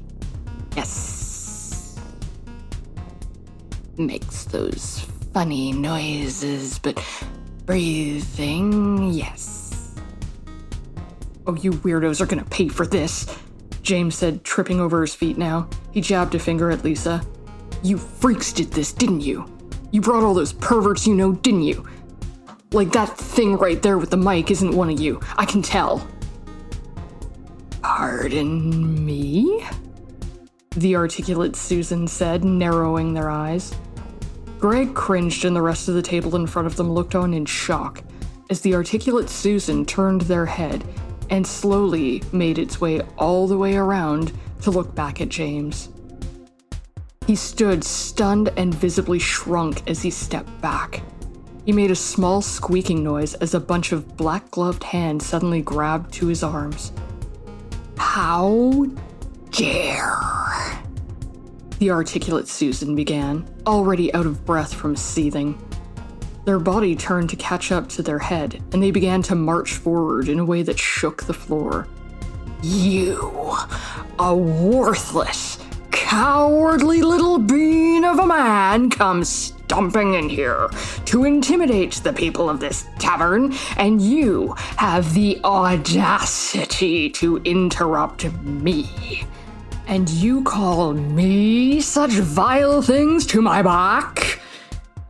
Yes. Makes those funny noises, but breathing, yes. Oh, you weirdos are gonna pay for this, James said, tripping over his feet now. He jabbed a finger at Lisa. You freaks did this, didn't you? You brought all those perverts you know, didn't you? Like that thing right there with the mic isn't one of you. I can tell. Pardon me? The articulate Susan said, narrowing their eyes. Greg cringed and the rest of the table in front of them looked on in shock as the articulate Susan turned their head and slowly made its way all the way around to look back at James. He stood stunned and visibly shrunk as he stepped back. He made a small squeaking noise as a bunch of black-gloved hands suddenly grabbed to his arms. How dare! The articulate Susan began, already out of breath from seething. Their body turned to catch up to their head, and they began to march forward in a way that shook the floor. You, a worthless, cowardly little bean of a man, comes stomping in here to intimidate the people of this tavern, and you have the audacity to interrupt me. And you call me such vile things to my back?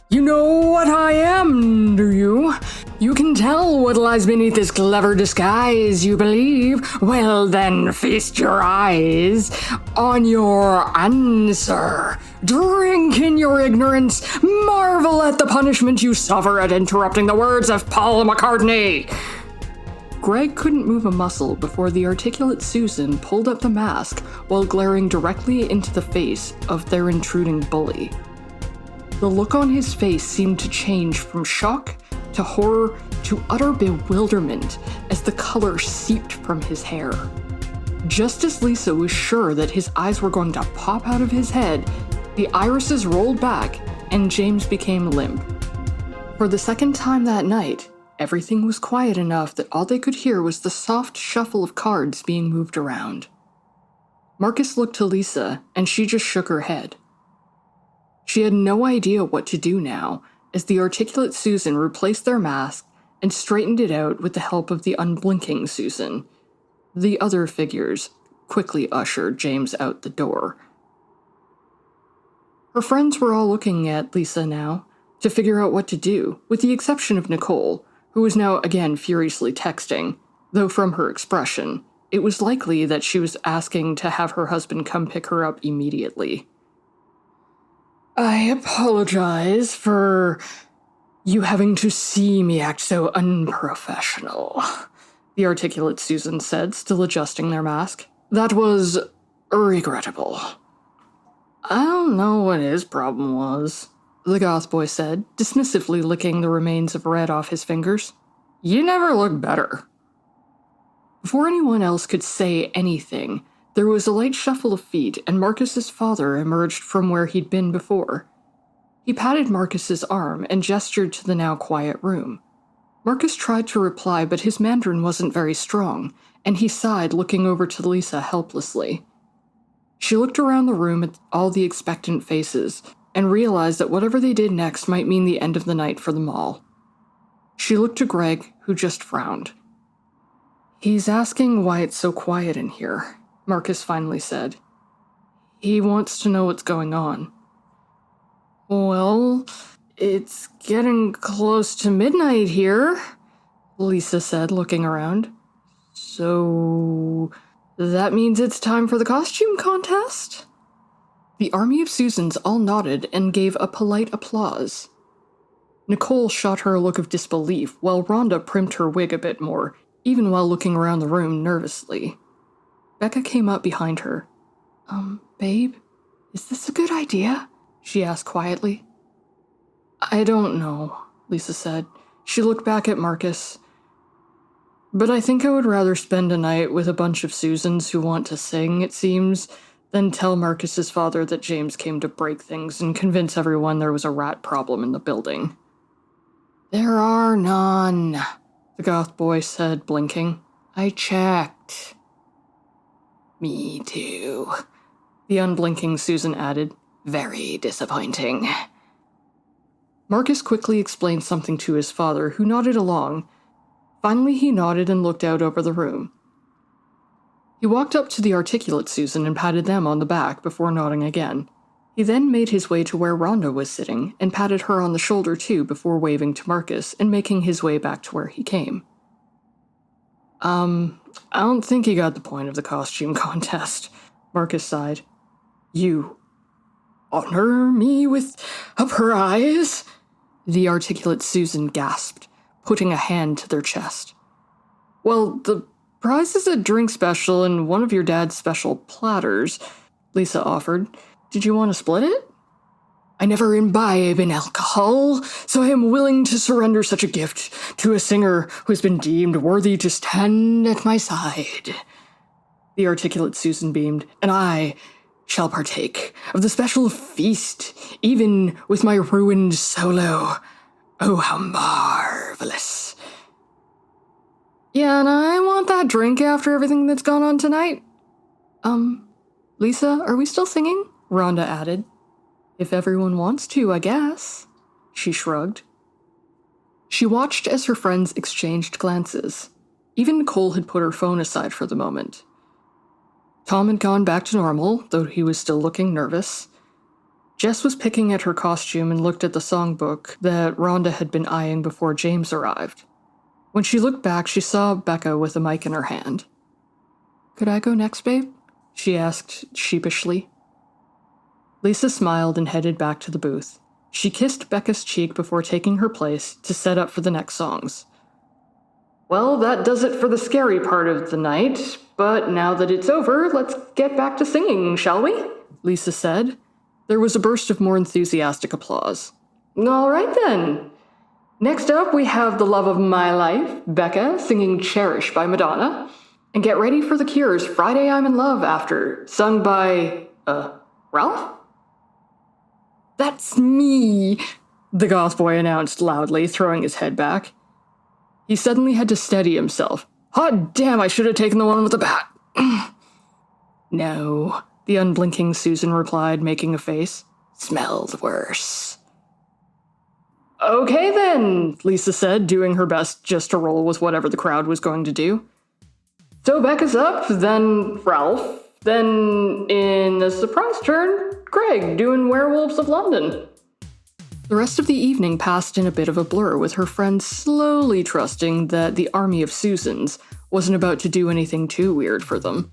You know what I am, do you? You can tell what lies beneath this clever disguise, you believe? Well then, feast your eyes on your answer. Drink in your ignorance. Marvel at the punishment you suffer at interrupting the words of Paul McCartney. Greg couldn't move a muscle before the articulate Susan pulled up the mask while glaring directly into the face of their intruding bully. The look on his face seemed to change from shock to horror to utter bewilderment as the color seeped from his hair. Just as Lisa was sure that his eyes were going to pop out of his head, the irises rolled back and James became limp. For the second time that night, everything was quiet enough that all they could hear was the soft shuffle of cards being moved around. Marcus looked to Lisa, and she just shook her head. She had no idea what to do now, as the articulate Susan replaced their mask and straightened it out with the help of the unblinking Susan. The other figures quickly ushered James out the door. Her friends were all looking at Lisa now to figure out what to do, with the exception of Nicole, who was now again furiously texting, though from her expression, it was likely that she was asking to have her husband come pick her up immediately. I apologize for you having to see me act so unprofessional, the articulate Susan said, still adjusting their mask. That was regrettable. I don't know what his problem was, the goth boy said, dismissively licking the remains of red off his fingers. You never look better. Before anyone else could say anything, there was a light shuffle of feet, and Marcus's father emerged from where he'd been before. He patted Marcus's arm and gestured to the now quiet room. Marcus tried to reply, but his Mandarin wasn't very strong, and he sighed, looking over to Lisa helplessly. She looked around the room at all the expectant faces, and realized that whatever they did next might mean the end of the night for them all. She looked to Greg, who just frowned. He's asking why it's so quiet in here, Marcus finally said. He wants to know what's going on. Well, it's getting close to midnight here, Lisa said, looking around. So that means it's time for the costume contest? The army of Susans all nodded and gave a polite applause. Nicole shot her a look of disbelief, while Rhonda primped her wig a bit more, even while looking around the room nervously. Becca came up behind her. Babe, is this a good idea? She asked quietly. I don't know, Lisa said. She looked back at Marcus. But I think I would rather spend a night with a bunch of Susans who want to sing, it seems, than tell Marcus's father that James came to break things and convince everyone there was a rat problem in the building. There are none, the goth boy said, blinking. I checked. Me too, the unblinking Susan added. Very disappointing. Marcus quickly explained something to his father, who nodded along. Finally, he nodded and looked out over the room. He walked up to the articulate Susan and patted them on the back before nodding again. He then made his way to where Rhonda was sitting and patted her on the shoulder too before waving to Marcus and making his way back to where he came. I don't think he got the point of the costume contest, Marcus sighed. You honor me with a prize? The articulate Susan gasped, putting a hand to their chest. Well, the prize is a drink special and one of your dad's special platters, Lisa offered. Did you want to split it? I never imbibe in alcohol, so I am willing to surrender such a gift to a singer who has been deemed worthy to stand at my side. The articulate Susan beamed, and I shall partake of the special feast, even with my ruined solo. Oh, how marvelous. Yeah, and I want that drink after everything that's gone on tonight. Lisa, are we still singing? Rhonda added. If everyone wants to, I guess. She shrugged. She watched as her friends exchanged glances. Even Nicole had put her phone aside for the moment. Tom had gone back to normal, though he was still looking nervous. Jess was picking at her costume and looked at the songbook that Rhonda had been eyeing before James arrived. When she looked back, she saw Becca with a mic in her hand. Could I go next, babe? She asked sheepishly. Lisa smiled and headed back to the booth. She kissed Becca's cheek before taking her place to set up for the next songs. Well, that does it for the scary part of the night, but now that it's over, let's get back to singing, shall we? Lisa said. There was a burst of more enthusiastic applause. All right then. Next up, we have The Love of My Life, Becca, singing Cherish by Madonna. And get ready for The Cure's Friday I'm in Love after, sung by, Ralph? That's me, the goth boy announced loudly, throwing his head back. He suddenly had to steady himself. Hot damn, I should have taken the one with the bat. No, the unblinking Susan replied, making a face. Smells worse. Okay then, Lisa said, doing her best just to roll with whatever the crowd was going to do. So Becca's up, then Ralph, then, in a surprise turn, Greg doing Werewolves of London. The rest of the evening passed in a bit of a blur, with her friends slowly trusting that the army of Susans wasn't about to do anything too weird for them.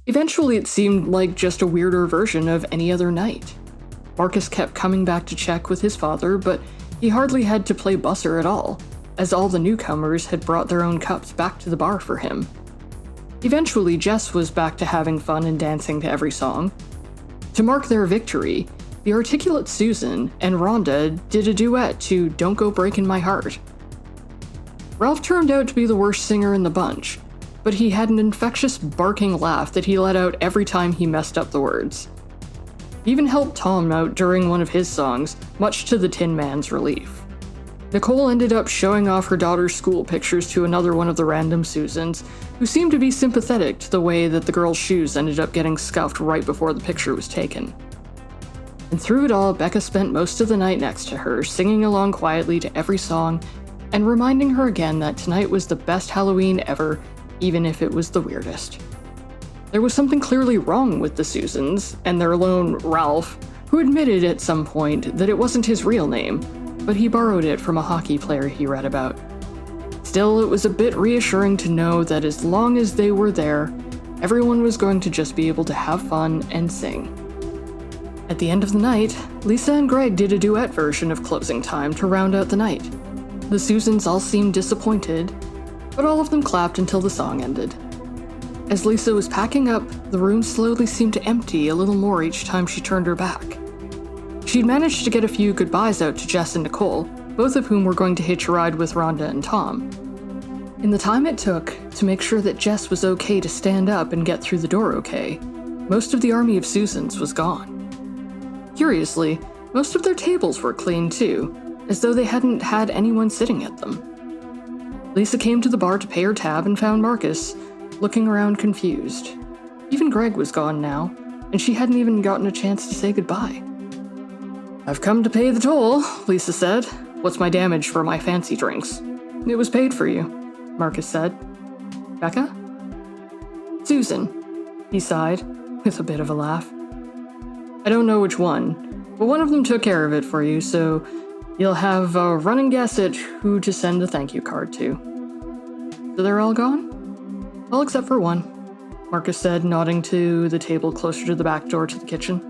Eventually, it seemed like just a weirder version of any other night. Marcus kept coming back to check with his father, but he hardly had to play busser at all, as all the newcomers had brought their own cups back to the bar for him. Eventually, Jess was back to having fun and dancing to every song. To mark their victory, the articulate Susan and Rhonda did a duet to Don't Go Breaking My Heart. Ralph turned out to be the worst singer in the bunch, but he had an infectious barking laugh that he let out every time he messed up the words. He even helped Tom out during one of his songs, much to the Tin Man's relief. Nicole ended up showing off her daughter's school pictures to another one of the random Susans, who seemed to be sympathetic to the way that the girl's shoes ended up getting scuffed right before the picture was taken. And through it all, Becca spent most of the night next to her, singing along quietly to every song, and reminding her again that tonight was the best Halloween ever, even if it was the weirdest. There was something clearly wrong with the Susans, and their lone Ralph, who admitted at some point that it wasn't his real name, but he borrowed it from a hockey player he read about. Still, it was a bit reassuring to know that as long as they were there, everyone was going to just be able to have fun and sing. At the end of the night, Lisa and Greg did a duet version of Closing Time to round out the night. The Susans all seemed disappointed, but all of them clapped until the song ended. As Lisa was packing up, the room slowly seemed to empty a little more each time she turned her back. She'd managed to get a few goodbyes out to Jess and Nicole, both of whom were going to hitch a ride with Rhonda and Tom. In the time it took to make sure that Jess was okay to stand up and get through the door okay, most of the army of Susans was gone. Curiously, most of their tables were clean too, as though they hadn't had anyone sitting at them. Lisa came to the bar to pay her tab and found Marcus, looking around confused. Even Greg was gone now, and she hadn't even gotten a chance to say goodbye. "I've come to pay the toll," Lisa said. "What's my damage for my fancy drinks?" "It was paid for you," Marcus said. "Becca?" "Susan," he sighed, with a bit of a laugh. "I don't know which one, but one of them took care of it for you, so you'll have a running guess at who to send a thank you card to." "So they're all gone?" "All except for one," Marcus said, nodding to the table closer to the back door to the kitchen.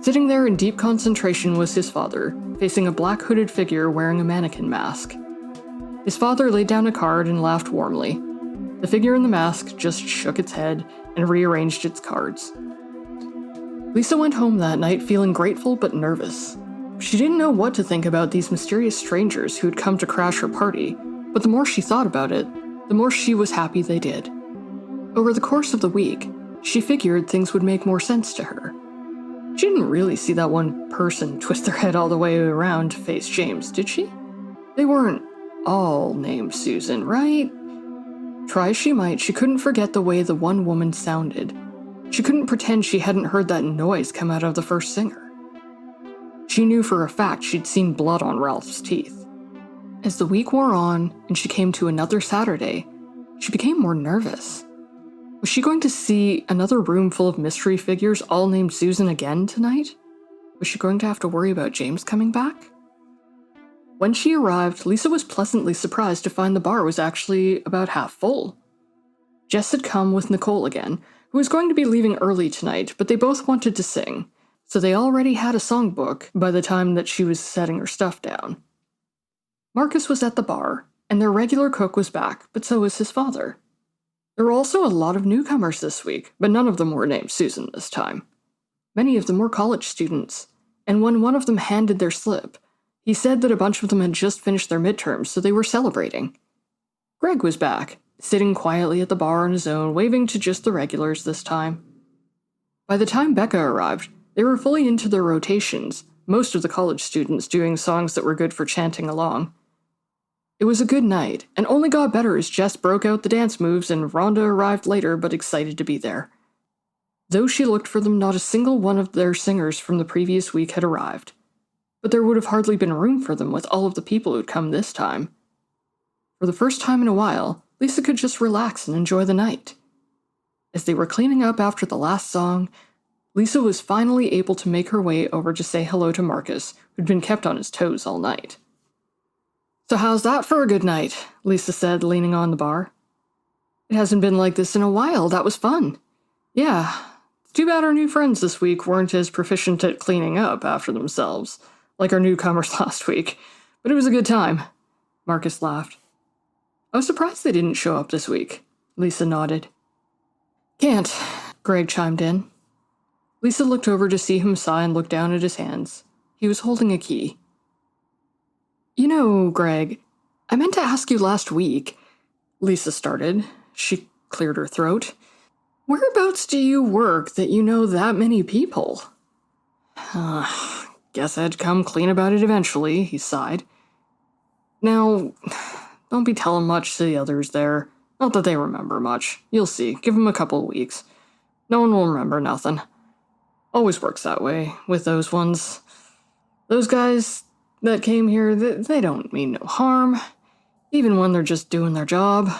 Sitting there in deep concentration was his father, facing a black hooded figure wearing a mannequin mask. His father laid down a card and laughed warmly. The figure in the mask just shook its head and rearranged its cards. Lisa went home that night feeling grateful but nervous. She didn't know what to think about these mysterious strangers who had come to crash her party, but the more she thought about it, the more she was happy they did. Over the course of the week, she figured things would make more sense to her. She didn't really see that one person twist their head all the way around to face James, did she? They weren't all named Susan, right? Try as she might, she couldn't forget the way the one woman sounded. She couldn't pretend she hadn't heard that noise come out of the first singer. She knew for a fact she'd seen blood on Ralph's teeth. As the week wore on and she came to another Saturday, she became more nervous. Was she going to see another room full of mystery figures all named Susan again tonight? Was she going to have to worry about James coming back? When she arrived, Lisa was pleasantly surprised to find the bar was actually about half full. Jess had come with Nicole again, who was going to be leaving early tonight, but they both wanted to sing, so they already had a songbook by the time that she was setting her stuff down. Marcus was at the bar, and their regular cook was back, but so was his father. There were also a lot of newcomers this week, but none of them were named Susan this time. Many of them were college students, and when one of them handed their slip, he said that a bunch of them had just finished their midterms, so they were celebrating. Greg was back, sitting quietly at the bar on his own, waving to just the regulars this time. By the time Becca arrived, they were fully into their rotations, most of the college students doing songs that were good for chanting along. It was a good night, and only got better as Jess broke out the dance moves and Rhonda arrived later but excited to be there. Though she looked for them, not a single one of their singers from the previous week had arrived. But there would have hardly been room for them with all of the people who'd come this time. For the first time in a while, Lisa could just relax and enjoy the night. As they were cleaning up after the last song, Lisa was finally able to make her way over to say hello to Marcus, who'd been kept on his toes all night. "So how's that for a good night?" Lisa said, leaning on the bar. "It hasn't been like this in a while. That was fun." "Yeah, it's too bad our new friends this week weren't as proficient at cleaning up after themselves, like our newcomers last week, but it was a good time." Marcus laughed. "I was surprised they didn't show up this week." Lisa nodded. "Can't," Greg chimed in. Lisa looked over to see him sigh and look down at his hands. He was holding a key. "You know, Greg, I meant to ask you last week," Lisa started. She cleared her throat. "Whereabouts do you work that you know that many people?" Guess I'd come clean about it eventually," he sighed. "Now, don't be telling much to the others there. Not that they remember much. You'll see. Give them a couple of weeks. No one will remember nothing. Always works that way, with those ones. Those guys that came here, they don't mean no harm, even when they're just doing their job.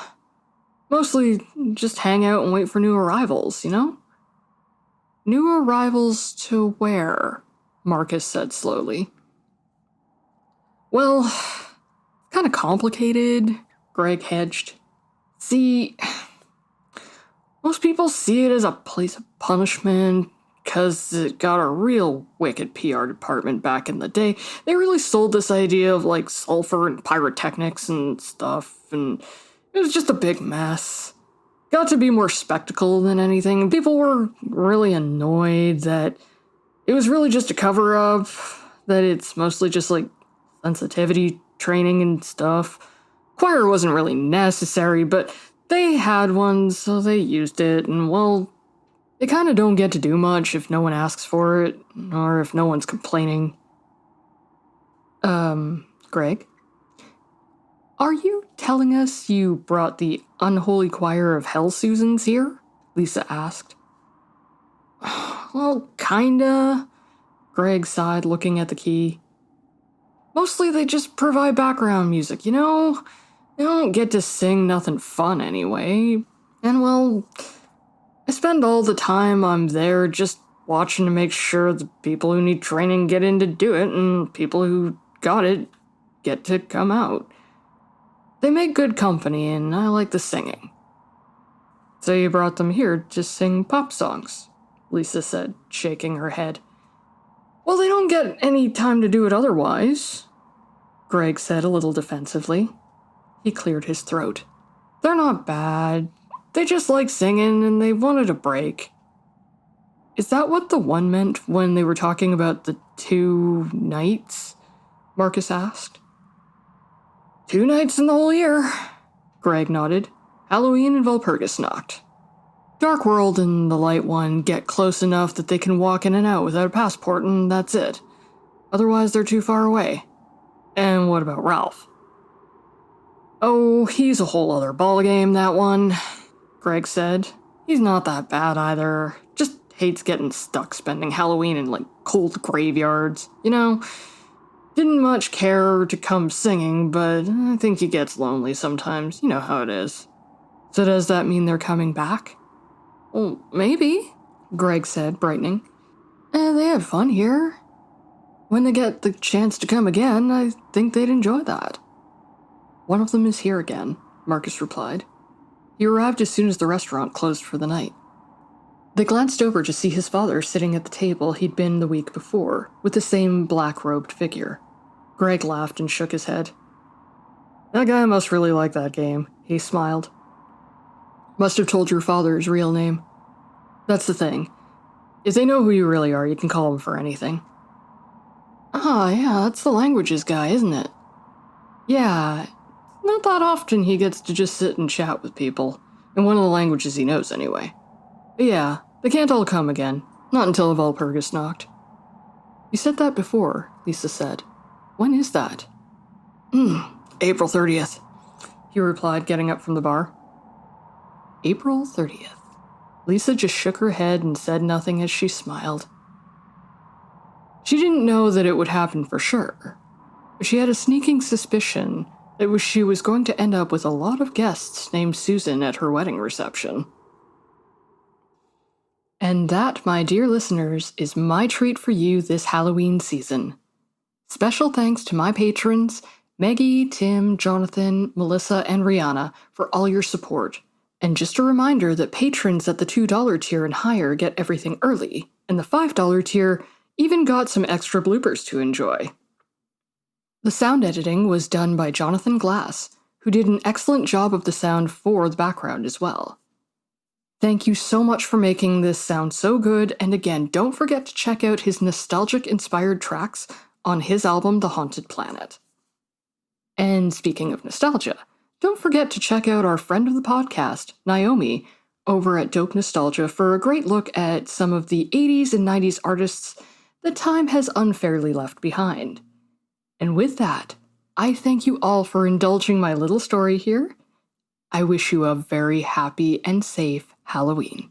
Mostly just hang out and wait for new arrivals, you know?" "New arrivals to where?" Marcus said slowly. "Well, kind of complicated," Greg hedged. "See, most people see it as a place of punishment, because it got a real wicked PR department back in the day. They really sold this idea of, like, sulfur and pyrotechnics and stuff, and it was just a big mess. Got to be more spectacle than anything. People were really annoyed that it was really just a cover-up, that it's mostly just, like, sensitivity training and stuff. Choir wasn't really necessary, but they had one, so they used it, and, well, they kind of don't get to do much if no one asks for it, or if no one's complaining." Greg? Are you telling us you brought the unholy choir of Hell Susans here? Lisa asked. Well, kinda, Greg sighed, looking at the key. Mostly they just provide background music, you know? They don't get to sing nothing fun anyway. And well, I spend all the time I'm there just watching to make sure the people who need training get in to do it, and people who got it get to come out. They make good company, and I like the singing. So you brought them here to sing pop songs, Lisa said, shaking her head. Well, they don't get any time to do it otherwise, Greg said a little defensively. He cleared his throat. They're not bad. They just like singing, and they wanted a break. Is that what the one meant when they were talking about the 2 nights? Marcus asked. 2 nights in the whole year, Greg nodded. Halloween and Walpurgisnacht. Dark World and the Light One get close enough that they can walk in and out without a passport, and that's it. Otherwise, they're too far away. And what about Ralph? Oh, he's a whole other ballgame, that one, Greg said. He's not that bad either. Just hates getting stuck spending Halloween in, cold graveyards. You know, didn't much care to come singing, but I think he gets lonely sometimes. You know how it is. So does that mean they're coming back? Well, maybe, Greg said, brightening. They had fun here. When they get the chance to come again, I think they'd enjoy that. One of them is here again, Marcus replied. He arrived as soon as the restaurant closed for the night. They glanced over to see his father sitting at the table he'd been the week before, with the same black-robed figure. Greg laughed and shook his head. That guy must really like that game, he smiled. Must have told your father his real name. That's the thing. If they know who you really are, you can call him for anything. Ah, yeah, that's the languages guy, isn't it? Yeah, not that often he gets to just sit and chat with people, in one of the languages he knows anyway. But yeah, they can't all come again, not until Walpurgisnacht. You said that before, Lisa said. When is that? April 30th, he replied, getting up from the bar. April 30th. Lisa just shook her head and said nothing as she smiled. She didn't know that it would happen for sure, but she had a sneaking suspicion that she was going to end up with a lot of guests named Susan at her wedding reception. And that, my dear listeners, is my treat for you this Halloween season. Special thanks to my patrons, Maggie, Tim, Jonathan, Melissa, and Rihanna, for all your support. And just a reminder that patrons at the $2 tier and higher get everything early, and the $5 tier even got some extra bloopers to enjoy. The sound editing was done by Jonathan Glass, who did an excellent job of the sound for the background as well. Thank you so much for making this sound so good, and again, don't forget to check out his nostalgic-inspired tracks on his album The Haunted Planet. And speaking of nostalgia, don't forget to check out our friend of the podcast, Naomi, over at Dope Nostalgia for a great look at some of the 80s and 90s artists that time has unfairly left behind. And with that, I thank you all for indulging my little story here. I wish you a very happy and safe Halloween.